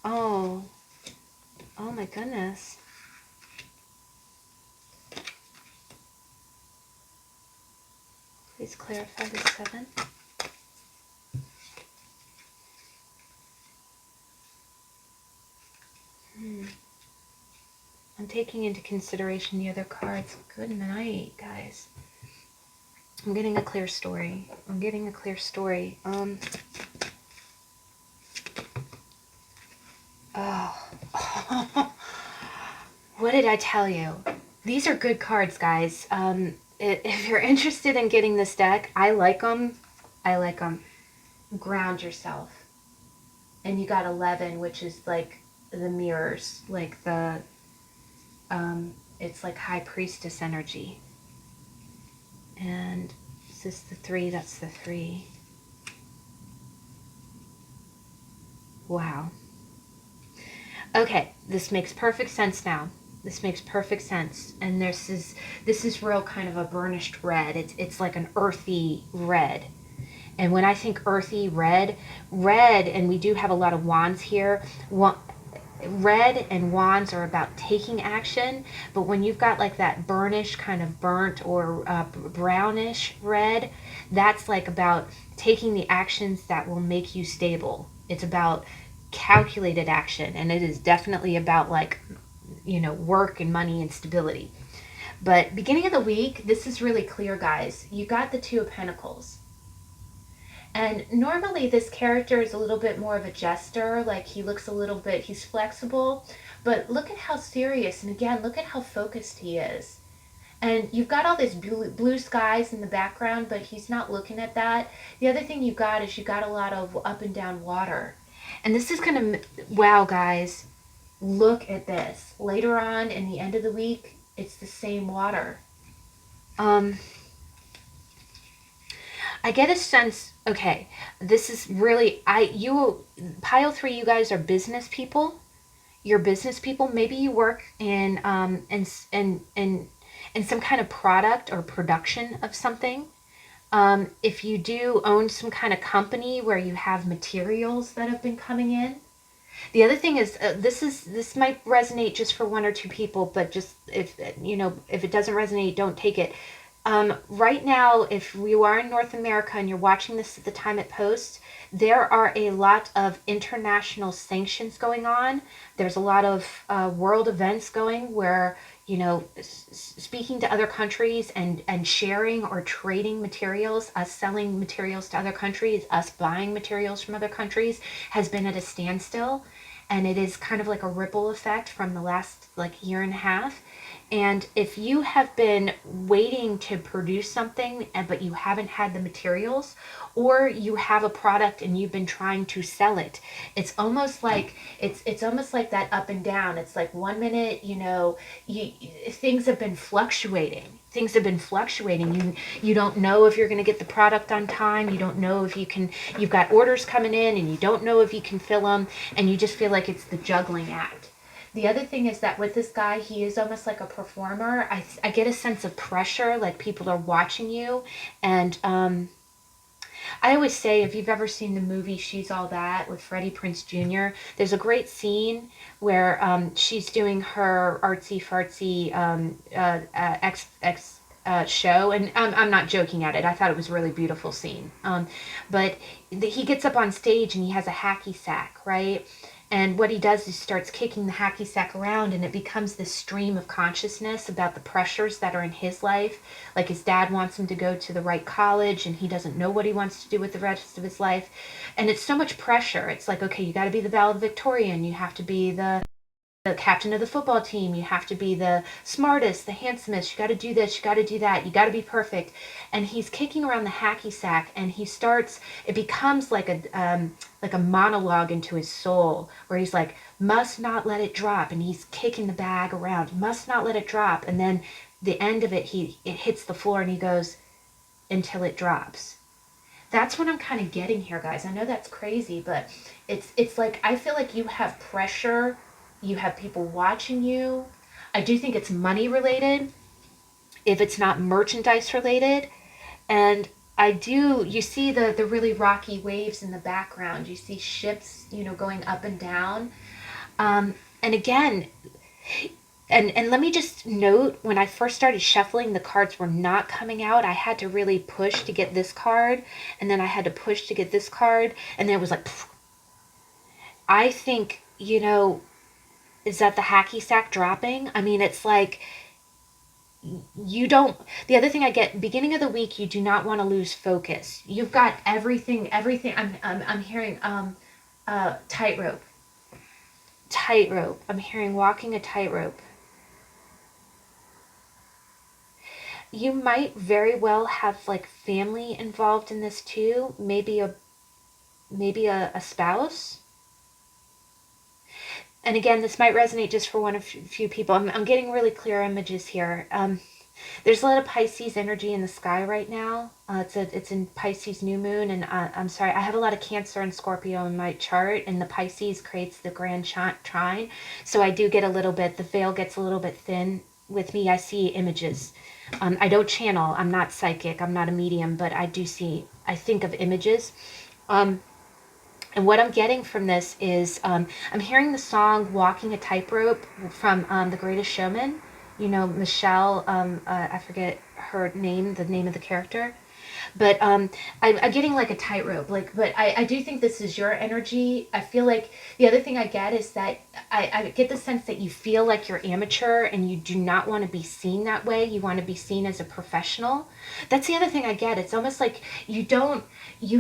Oh. Oh my goodness. Please clarify the 7. I'm taking into consideration the other cards. Good night, guys. I'm getting a clear story. Oh. What did I tell you? These are good cards, guys. If you're interested in getting this deck, I like them. Ground yourself. And you got 11, which is like the mirrors, like the it's like High Priestess energy. And is this the 3? That's the 3. Wow. Okay, this makes perfect sense now. This makes perfect sense. And this is real kind of a burnished red. It's like an earthy red. And when I think earthy red, and we do have a lot of wands here, red and wands are about taking action, but when you've got like that burnish, kind of burnt or brownish red, that's like about taking the actions that will make you stable. It's about calculated action, and it is definitely about like, you know, work and money and stability. But beginning of the week, this is really clear, guys. You got the 2 of Pentacles. And normally this character is a little bit more of a jester, like he looks a little bit, he's flexible, but look at how serious, and again, look at how focused he is. And you've got all this blue skies in the background, but he's not looking at that. The other thing you got is you got a lot of up and down water. And this is going to, wow, guys, look at this. Later on in the end of the week, it's the same water. I get a sense, okay, this is really, pile 3, you guys are business people. You're business people. Maybe you work in, in some kind of product or production of something. If you do own some kind of company where you have materials that have been coming in. The other thing is, this might resonate just for one or two people, but just if it doesn't resonate, don't take it. Right now, if you are in North America and you're watching this at the time it posts, there are a lot of international sanctions going on. There's a lot of world events going where, speaking to other countries and sharing or trading materials, us selling materials to other countries, us buying materials from other countries, has been at a standstill. And it is kind of like a ripple effect from the last year and a half. And if you have been waiting to produce something, but you haven't had the materials, or you have a product and you've been trying to sell it, it's almost like it's almost like that up and down. It's like one minute, things have been fluctuating. Things have been fluctuating. You don't know if you're going to get the product on time. You don't know if you've got orders coming in and you don't know if you can fill them, and you just feel like it's the juggling act. The other thing is that with this guy, he is almost like a performer. I get a sense of pressure, like people are watching you. And I always say, if you've ever seen the movie She's All That with Freddie Prinze Jr., there's a great scene where she's doing her artsy-fartsy show, and I'm not joking at it. I thought it was a really beautiful scene. But he gets up on stage and he has a hacky sack, right? And what he does is starts kicking the hacky sack around, and it becomes this stream of consciousness about the pressures that are in his life. Like his dad wants him to go to the right college, and he doesn't know what he wants to do with the rest of his life. And it's so much pressure. It's like, okay, you got to be the valedictorian. You have to be the captain of the football team. You have to be the smartest, the handsomest. You got to do this. You got to do that. You got to be perfect. And he's kicking around the hacky sack, and it becomes like a monologue into his soul, where he's like, must not let it drop, and he's kicking the bag around, must not let it drop, and then the end of it, it hits the floor, and he goes, until it drops. That's what I'm kind of getting here, guys. I know that's crazy, but it's like, I feel like you have pressure. You have people watching you. I do think it's money related, if it's not merchandise related. And you see the really rocky waves in the background. You see ships, going up and down. And again, and let me just note, when I first started shuffling, the cards were not coming out. I had to really push to get this card, and then I had to push to get this card, and then it was like, pfft. I think, is that the hacky sack dropping? I mean, it's like, the other thing I get, beginning of the week, you do not want to lose focus. You've got everything, I'm hearing, tightrope. I'm hearing walking a tightrope. You might very well have family involved in this too. Maybe a spouse. And again, this might resonate just for one or few people. I'm getting really clear images here. There's a lot of Pisces energy in the sky right now. It's in Pisces new moon, and I'm sorry, I have a lot of Cancer and Scorpio in my chart, and the Pisces creates the grand trine. So I do get a little bit, the veil gets a little bit thin with me. I see images. I don't channel. I'm not psychic. I'm not a medium, but I think of images. And what I'm getting from this is, I'm hearing the song Walking a Tightrope from The Greatest Showman. Michelle, I forget her name, the name of the character. But I'm getting like a tightrope. But I do think this is your energy. I feel like the other thing I get is that I get the sense that you feel like you're amateur and you do not want to be seen that way. You want to be seen as a professional. That's the other thing I get. It's almost like you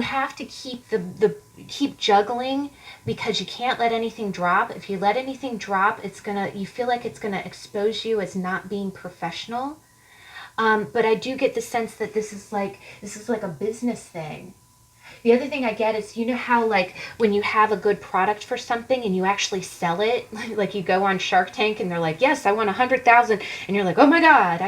have to keep juggling, because you can't let anything drop. If you let anything drop, you feel like it's gonna expose you as not being professional. But I do get the sense that this is like a business thing. The other thing I get is, how when you have a good product for something and you actually sell it, like you go on Shark Tank and they're like, yes, I want 100,000, and you're like, oh my God,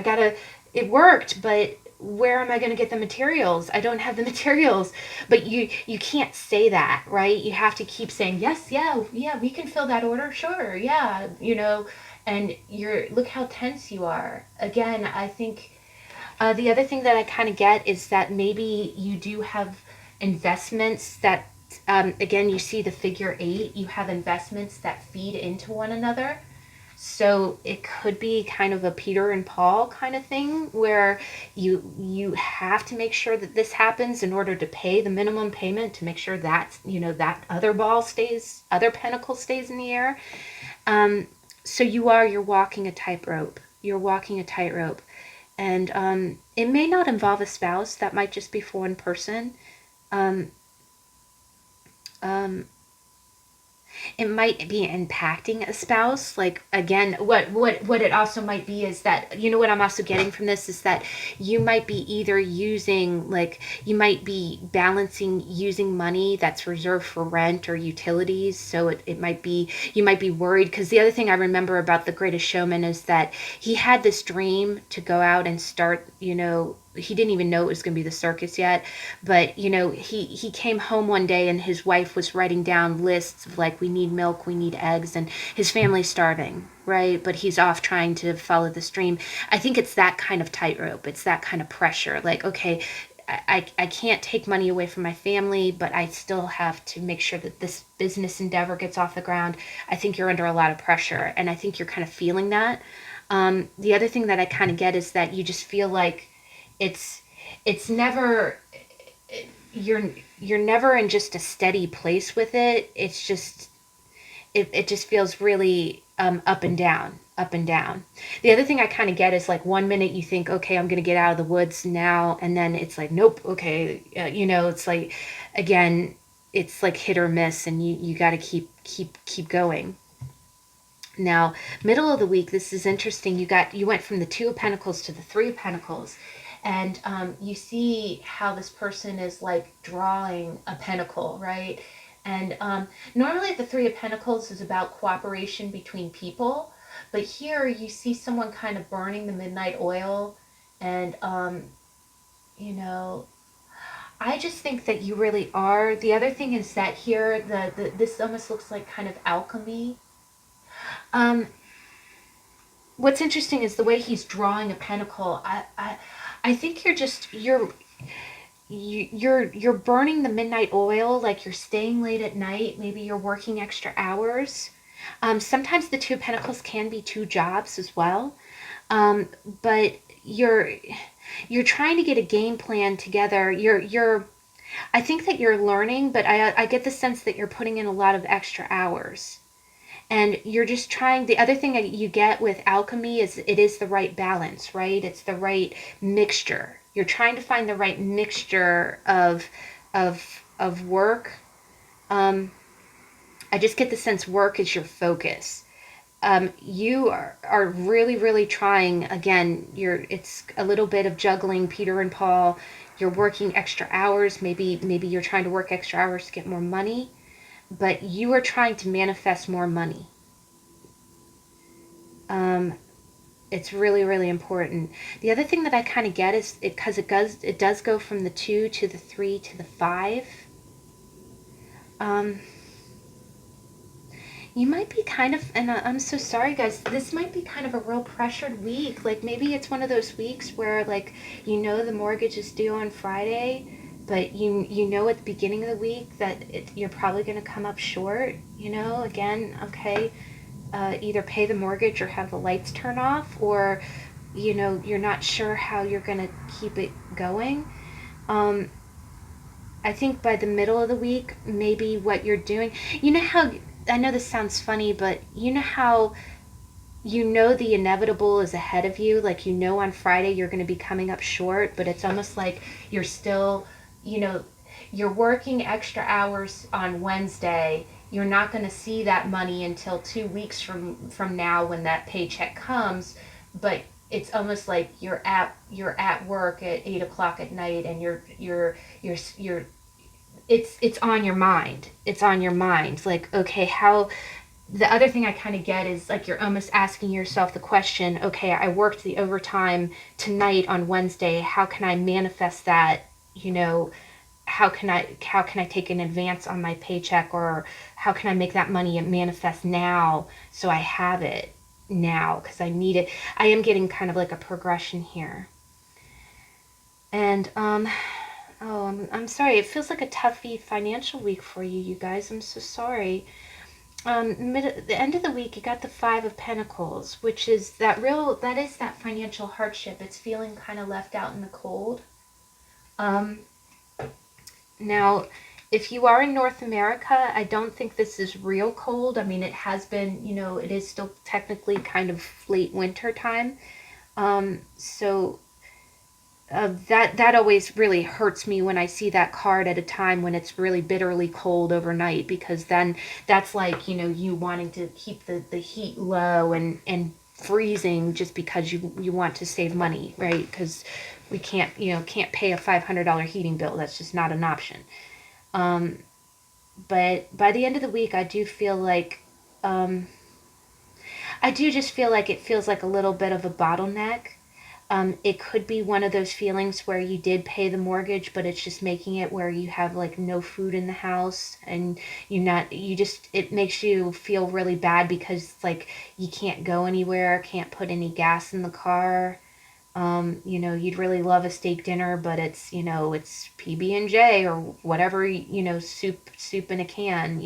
it worked, but where am I going to get the materials? I don't have the materials. But you can't say that, right? You have to keep saying, yes, yeah, we can fill that order, sure, yeah, and look how tense you are. Again, I think the other thing that I kind of get is that maybe you do have investments that, again, you see the figure 8, you have investments that feed into one another. So it could be kind of a Peter and Paul kind of thing where you have to make sure that this happens in order to pay the minimum payment to make sure that, that other pentacle stays in the air. So you're walking a tightrope. You're walking a tightrope. And it may not involve a spouse. That might just be for one person. Um, um, it might be impacting a spouse. Like, again, what it also might be is that, what I'm also getting from this is that you might be either using, like, you might be balancing using money that's reserved for rent or utilities. So it might be, you might be worried, because the other thing I remember about The Greatest Showman is that he had this dream to go out and start, he didn't even know it was going to be the circus yet, but he came home one day and his wife was writing down lists of, like, we need milk, we need eggs, and his family's starving, right? But he's off trying to follow this dream. I think it's that kind of tightrope. It's that kind of pressure. Like, okay, I can't take money away from my family, but I still have to make sure that this business endeavor gets off the ground. I think you're under a lot of pressure, and I think you're kind of feeling that. The other thing that I kind of get is that you just feel like it's never, you're never in just a steady place with it. It's just, it just feels really up and down, up and down. The other thing I kind of get is, like, one minute you think, okay, I'm going to get out of the woods now, and then it's like, nope, okay, it's like, again, it's like hit or miss, and you got to keep going. Now, middle of the week, this is interesting. You went from the Two of Pentacles to the Three of Pentacles, and you see how this person is, like, drawing a pentacle, right? And normally the Three of Pentacles is about cooperation between people, but here you see someone kind of burning the midnight oil, and you know, I just think that you really are. The other thing is that here, this almost looks like kind of alchemy. Um, what's interesting is the way he's drawing a pentacle. I think you're burning the midnight oil, like you're staying late at night. Maybe you're working extra hours. Sometimes the Two of Pentacles can be two jobs as well. But you're trying to get a game plan together. I think that you're learning, but I get the sense that you're putting in a lot of extra hours. And you're just trying, the other thing that you get with alchemy is it is the right balance, right? It's the right mixture. You're trying to find the right mixture of work. I just get the sense work is your focus. You are really, really trying. Again, it's a little bit of juggling Peter and Paul. You're working extra hours. Maybe you're trying to work extra hours to get more money, but you are trying to manifest more money. It's really, really important. The other thing that I kind of get is because it does go from the 2 to the 3 to the 5. You might be kind of, and I'm so sorry guys, this might be kind of a real pressured week. Like, maybe it's one of those weeks where, like, the mortgage is due on Friday, but you know at the beginning of the week that you're probably going to come up short. Again, okay, either pay the mortgage or have the lights turn off, or you're not sure how you're going to keep it going. I think by the middle of the week, maybe what you're doing, how, I know this sounds funny, but how the inevitable is ahead of you. Like, on Friday you're going to be coming up short, but it's almost like you're still, you're working extra hours on Wednesday. You're not going to see that money until 2 weeks from now when that paycheck comes, but it's almost like you're at work at 8 o'clock at night, and you're it's on your mind. It's on your mind. Like, okay, how, the other thing I kind of get is, like, you're almost asking yourself the question, okay, I worked the overtime tonight on Wednesday. How can I manifest that? How can I take an advance on my paycheck, or how can I make that money manifest now so I have it? now because I need it. I am getting kind of like a progression here. And oh, I'm sorry. It feels like a toughy financial week for you, you guys. I'm so sorry. The end of the week, you got the Five of Pentacles, which is that is that financial hardship. It's feeling kind of left out in the cold. Now, if you are in North America, I don't think this is real cold. I mean, it has been, it is still technically kind of late winter time. So that always really hurts me when I see that card at a time when it's really bitterly cold overnight, because then that's like, you wanting to keep the heat low and freezing just because you want to save money, right? Because we can't pay a $500 heating bill. That's just not an option. But by the end of the week, I do feel like, I do just feel like it feels like a little bit of a bottleneck. It could be one of those feelings where you did pay the mortgage, but it's just making it where you have like no food in the house, and it makes you feel really bad because like you can't go anywhere, can't put any gas in the car. You'd really love a steak dinner, but it's PB&J or whatever, soup in a can, and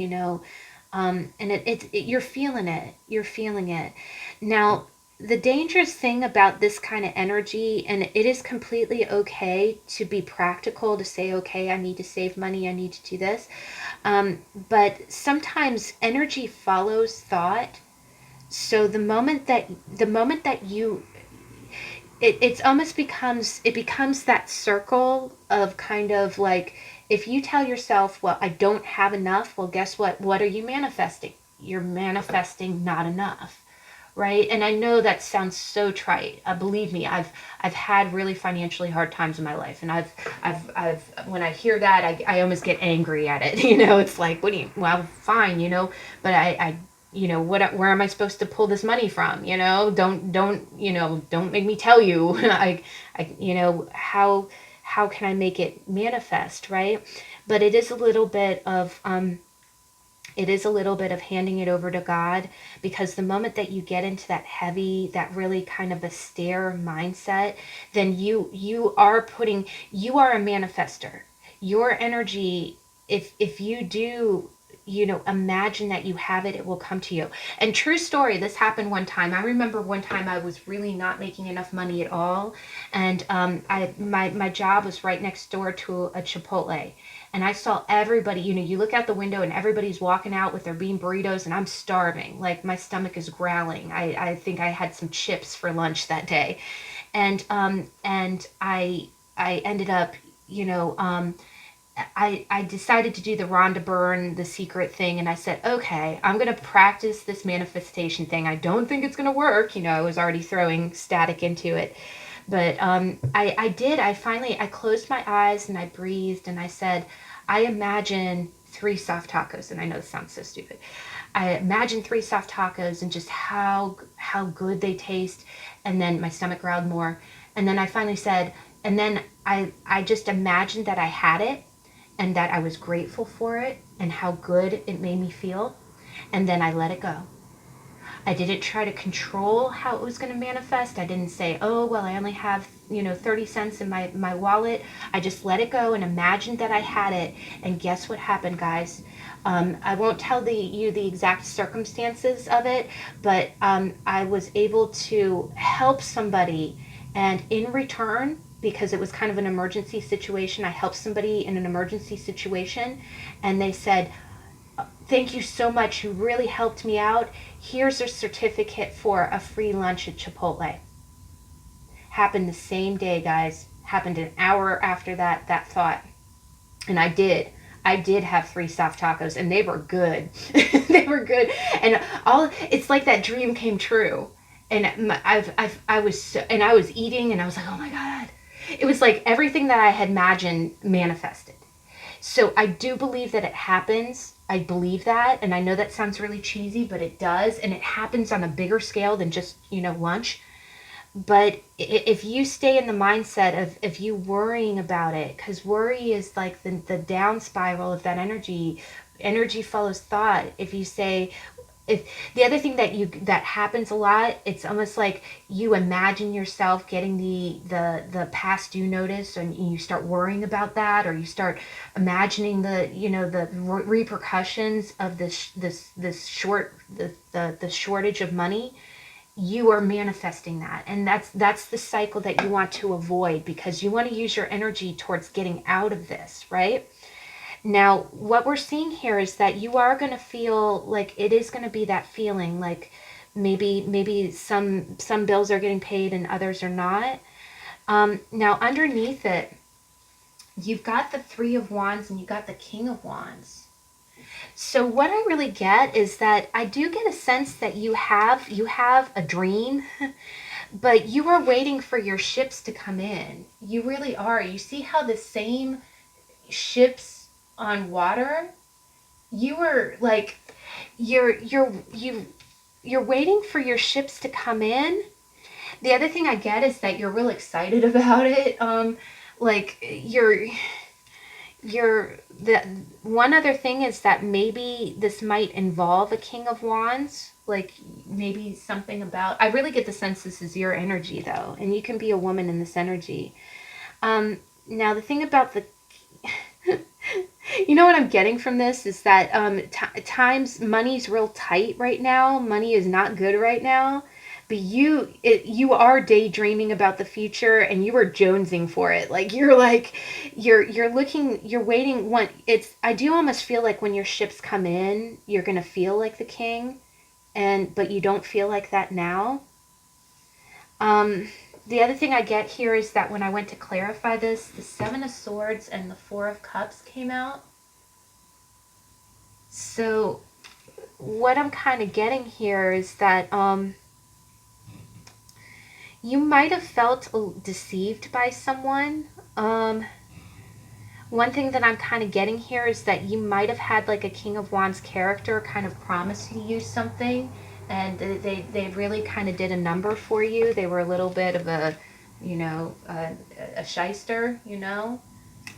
you're feeling it. You're feeling it. Now, the dangerous thing about this kind of energy, and it is completely okay to be practical, to say, okay, I need to save money, I need to do this. But sometimes energy follows thought. So the moment that you it almost becomes that circle of kind of like, if you tell yourself, well, I don't have enough, well, guess what are you manifesting? You're manifesting not enough, right? And I know that sounds so trite. Believe me, I've had really financially hard times in my life, and I've when I hear that, I almost get angry at it. It's like, what do you? Well, fine, but I where am I supposed to pull this money from? Don't make me tell you. How can I make it manifest, right? But it is a little bit of handing it over to God, because the moment that you get into that really kind of austere mindset, then you are a manifester. Your energy, if you do, imagine that you have it, it will come to you. And true story, this happened one time. I remember one time I was really not making enough money at all, and my job was right next door to a Chipotle. And I saw everybody, you look out the window and everybody's walking out with their bean burritos, and I'm starving. Like, my stomach is growling. I think I had some chips for lunch that day. And I ended up, I decided to do the Rhonda Byrne, the secret thing, and I said, okay, I'm going to practice this manifestation thing. I don't think it's going to work. I was already throwing static into it. But I did. I closed my eyes and I breathed and I said, I imagine 3 soft tacos. And I know this sounds so stupid. I imagine 3 soft tacos and just how good they taste. And then my stomach growled more. And then I finally said, and then I just imagined that I had it and that I was grateful for it and how good it made me feel. And then I let it go. I didn't try to control how it was going to manifest. I didn't say, oh, well, I only have, 30 cents in my wallet. I just let it go and imagined that I had it. And guess what happened, guys? I won't tell you the exact circumstances of it, but I was able to help somebody. And in return, because it was kind of an emergency situation, I helped somebody in an emergency situation. And they said, thank you so much. You really helped me out. Here's a certificate for a free lunch at Chipotle. Happened the same day, guys. Happened an hour after that thought. And I did have 3 soft tacos, and they were good. They were good. And it's like that dream came true. And I was eating, and I was like, oh my God. It was like everything that I had imagined manifested. So I do believe that it happens. I believe that, and I know that sounds really cheesy, but it does, and it happens on a bigger scale than just, lunch. But if you stay in the mindset of you worrying about it, because worry is like the down spiral of that energy. Energy follows thought. If you say, if the other thing that happens a lot, it's almost like you imagine yourself getting the past due notice, and you start worrying about that, or you start imagining the repercussions of this the shortage of money. You are manifesting that, and that's the cycle that you want to avoid, because you want to use your energy towards getting out of this, right? Now, what we're seeing here is that you are going to feel like it is going to be that feeling like maybe some bills are getting paid and others are not. Now, underneath it, you've got the Three of Wands and you got the King of Wands. So what I really get is that I do get a sense that you have a dream, but you are waiting for your ships to come in. You really are. You see how the same ships on water, you were like you're waiting for your ships to come in. The other thing I get is that you're real excited about it. Like you're the one other thing is that maybe this might involve a King of Wands, like maybe something about, I really get the sense this is your energy though, and you can be a woman in this energy. Now the thing about the you know what I'm getting from this is that times money's real tight right now. Money is not good right now, but you are daydreaming about the future, and you are jonesing for it. You're looking, you're waiting. I do almost feel like when your ships come in, you're gonna feel like the king, but you don't feel like that now. The other thing I get here is that when I went to clarify this, the Seven of Swords and the Four of Cups came out. So what I'm kind of getting here is that you might have felt deceived by someone. One thing that I'm kind of getting here is that you might have had like a King of Wands character kind of promising you something, and they really kind of did a number for you. They were a little bit of a, a shyster,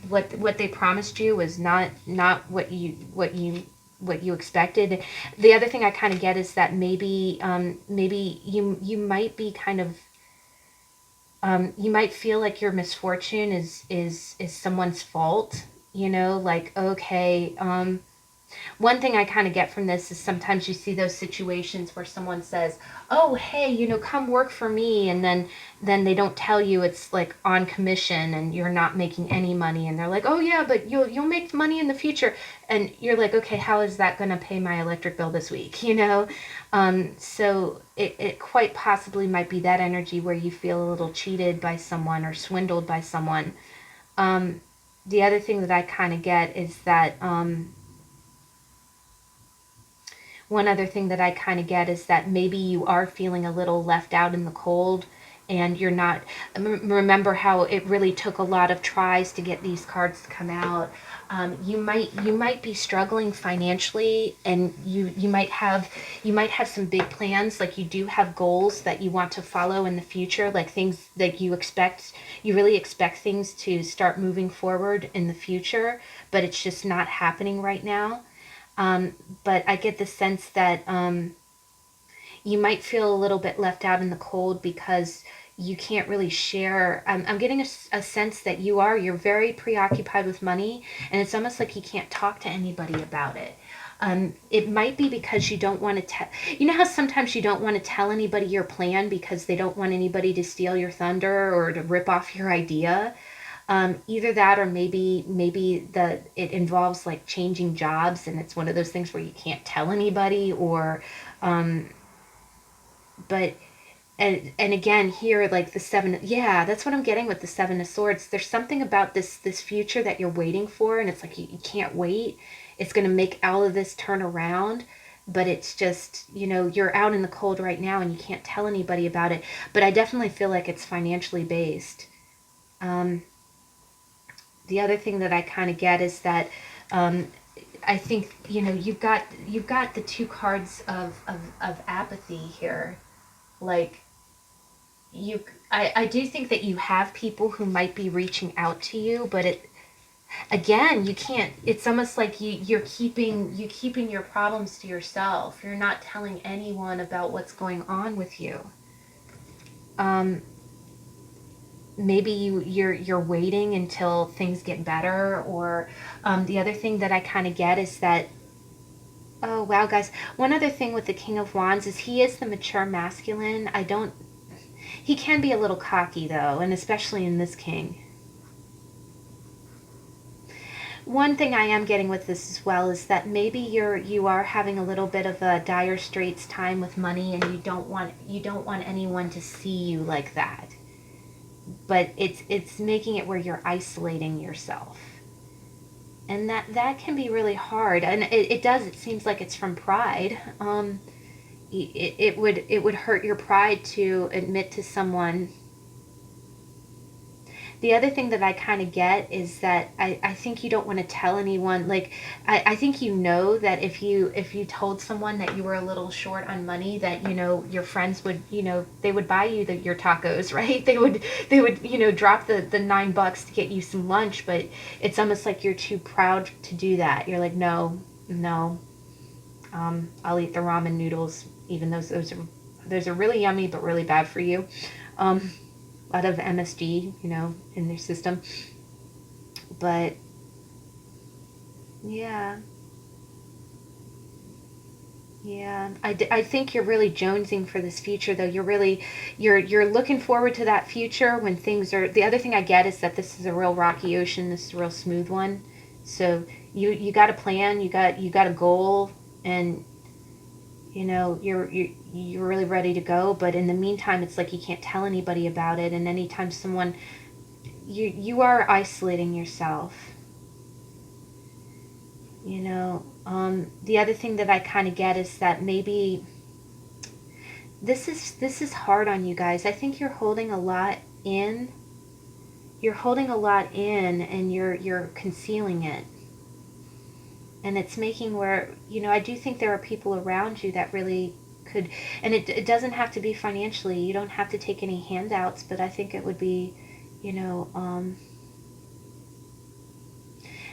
What they promised you was not what you expected. The other thing I kind of get is that maybe you might be kind of you might feel like your misfortune is someone's fault, like, okay, one thing I kind of get from this is sometimes you see those situations where someone says, oh, hey, come work for me, and then they don't tell you it's like on commission and you're not making any money, and they're like, oh yeah, but you'll make money in the future, and you're like, okay, how is that going to pay my electric bill this week? So it quite possibly might be that energy where you feel a little cheated by someone or swindled by someone. The other thing that I kind of get is that one other thing that I kind of get is that maybe you are feeling a little left out in the cold, and you're not. Remember how it really took a lot of tries to get these cards to come out. You might be struggling financially, and you might have some big plans. Like you do have goals that you want to follow in the future, like things that you really expect things to start moving forward in the future, but it's just not happening right now. But I get the sense that you might feel a little bit left out in the cold because you can't really share. I'm getting a sense that you're very preoccupied with money, and it's almost like you can't talk to anybody about it. It might be because you don't want to tell. You know how sometimes you don't want to tell anybody your plan because they don't want anybody to steal your thunder or to rip off your idea. Either that, or maybe it involves like changing jobs, and it's one of those things where you can't tell anybody, or but and again here, like the seven, yeah, that's what I'm getting with the Seven of Swords. There's something about this future that you're waiting for, and it's like you can't wait. It's going to make all of this turn around, but it's just, you're out in the cold right now and you can't tell anybody about it. But I definitely feel like it's financially based. The other thing that I kind of get is that I think you've got the two cards of apathy here. Like I do think that you have people who might be reaching out to you, but again, you can't, it's almost like you're keeping your problems to yourself. You're not telling anyone about what's going on with you. Maybe you're waiting until things get better, or the other thing that I kind of get is that, oh wow guys, one other thing with the King of Wands is he is the mature masculine. He can be a little cocky though, and especially in this king. One thing I am getting with this as well is that maybe you are having a little bit of a dire straits time with money, and you don't want anyone to see you like that. But it's making it where you're isolating yourself. And that can be really hard. And it seems like it's from pride. It would hurt your pride to admit to someone. The other thing that I kind of get is that I think you don't want to tell anyone. Like, I think you know that if you told someone that you were a little short on money, that, you know, your friends would, you know, they would buy you your tacos, right? They would, you know, drop the $9 to get you some lunch, but it's almost like you're too proud to do that. You're like, no, I'll eat the ramen noodles, even though those are really yummy, but really bad for you. A lot of MSG, you know, in their system. But yeah, I think you're really jonesing for this future, though. You're looking forward to that future when things are. The other thing I get is that this is a real rocky ocean. This is a real smooth one. So you got a plan, you got a goal, and you know you're really ready to go. But in the meantime, it's like you can't tell anybody about it. And anytime someone, you are isolating yourself. You know, the other thing that I kind of get is that maybe this is hard on you guys. I think you're holding a lot in. You're holding a lot in, and you're concealing it. And it's making where, you know, I do think there are people around you that really could, and it doesn't have to be financially. You don't have to take any handouts, but I think it would be, you know,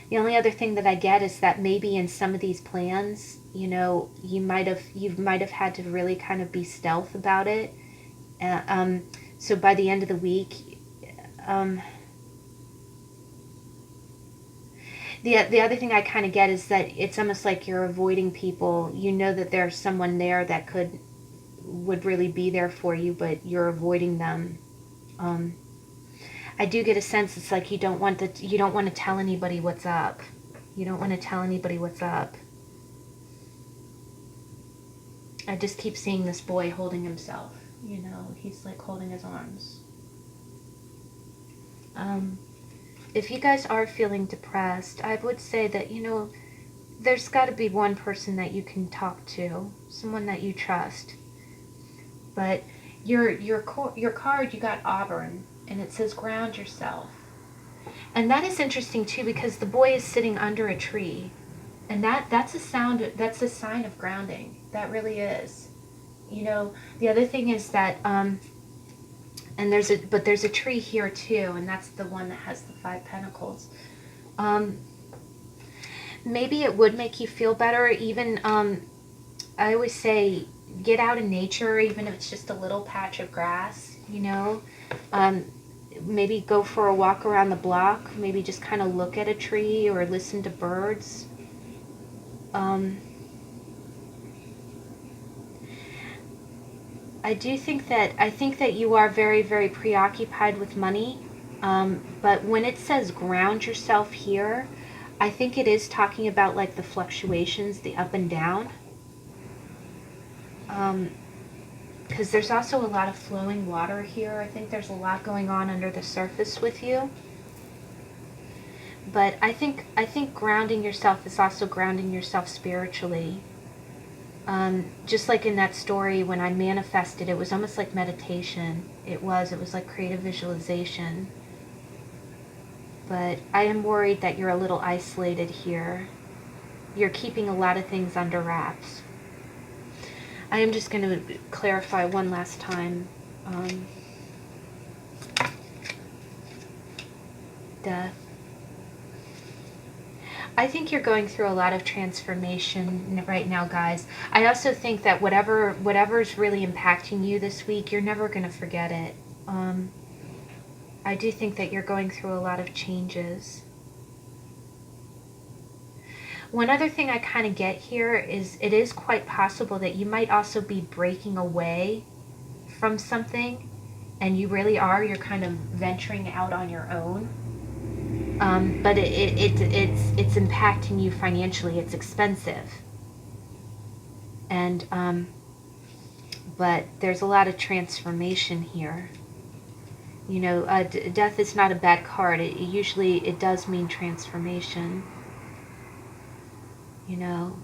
the only other thing that I get is that maybe in some of these plans, you know, you might have had to really kind of be stealth about it. So by the end of the week, the other thing I kind of get is that it's almost like you're avoiding people. You know that there's someone there that would really be there for you, but you're avoiding them. I do get a sense it's like you don't want to tell anybody what's up. You don't want to tell anybody what's up. I just keep seeing this boy holding himself. You know, he's like holding his arms. If you guys are feeling depressed, I would say that, you know, there's got to be one person that you can talk to, someone that you trust. But your card, you got Auburn, and it says ground yourself. And that is interesting too, because the boy is sitting under a tree, and that's a sign of grounding. That really is. You know, the other thing is that and there's a tree here too, and that's the one that has the 5 pentacles. Maybe it would make you feel better. Even I always say, get out in nature, even if it's just a little patch of grass. You know, maybe go for a walk around the block. Maybe just kind of look at a tree or listen to birds. I think that you are very, very preoccupied with money, but when it says ground yourself here, I think it is talking about like the fluctuations, the up and down, because there's also a lot of flowing water here. I think there's a lot going on under the surface with you. But I think grounding yourself is also grounding yourself spiritually. Just like in that story, when I manifested, it was almost like meditation. It was like creative visualization. But I am worried that you're a little isolated here. You're keeping a lot of things under wraps. I am just going to clarify one last time. Death. I think you're going through a lot of transformation right now, guys. I also think that whatever's really impacting you this week, you're never going to forget it. I do think that you're going through a lot of changes. One other thing I kind of get here is it is quite possible that you might also be breaking away from something, and you really are. You're kind of venturing out on your own. But it's impacting you financially. It's expensive. And, but there's a lot of transformation here. You know, death is not a bad card. It does mean transformation. You know.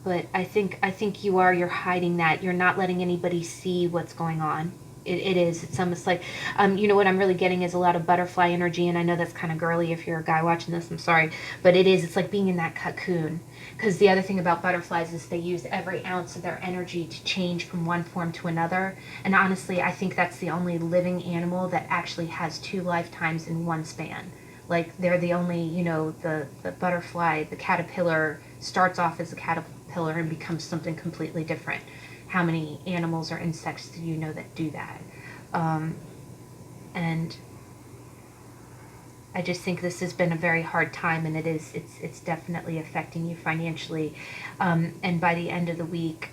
But I think you're hiding that. You're not letting anybody see what's going on. It's almost like, you know, what I'm really getting is a lot of butterfly energy, and I know that's kind of girly if you're a guy watching this, I'm sorry, but it's like being in that cocoon, because the other thing about butterflies is they use every ounce of their energy to change from one form to another, and honestly, I think that's the only living animal that actually has 2 lifetimes in one span. Like, they're the only, you know, the butterfly, the caterpillar starts off as a caterpillar and becomes something completely different. How many animals or insects do you know that do that? And I just think this has been a very hard time, and it's definitely affecting you financially. And by the end of the week,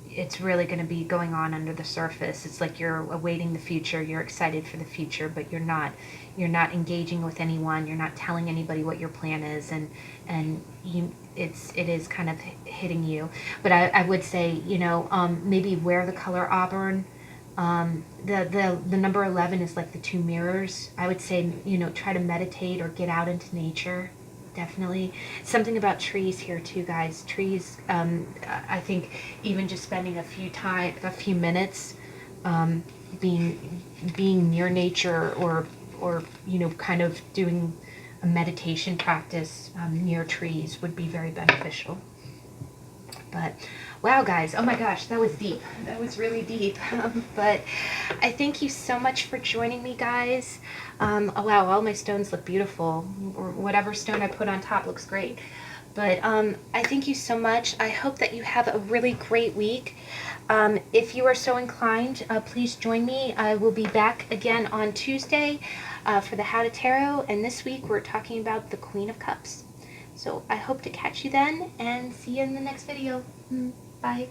it's really going to be going on under the surface. It's like you're awaiting the future, you're excited for the future, but you're not engaging with anyone, you're not telling anybody what your plan is, and it is kind of hitting you. But I would say, you know, maybe wear the color auburn. The number 11 is like the 2 mirrors. I would say, you know, try to meditate or get out into nature. Definitely. Something about trees here too, guys. Trees, I think even just spending a few minutes being near nature, or you know, kind of doing a meditation practice near trees would be very beneficial. But wow, guys, oh my gosh, that was deep. That was really deep. But I thank you so much for joining me, guys. Oh wow, all my stones look beautiful, or whatever stone I put on top looks great. But I thank you so much. I hope that you have a really great week. If you are so inclined, please join me. I will be back again on Tuesday for the How to Tarot, and this week we're talking about the Queen of Cups. So I hope to catch you then, and see you in the next video. Bye.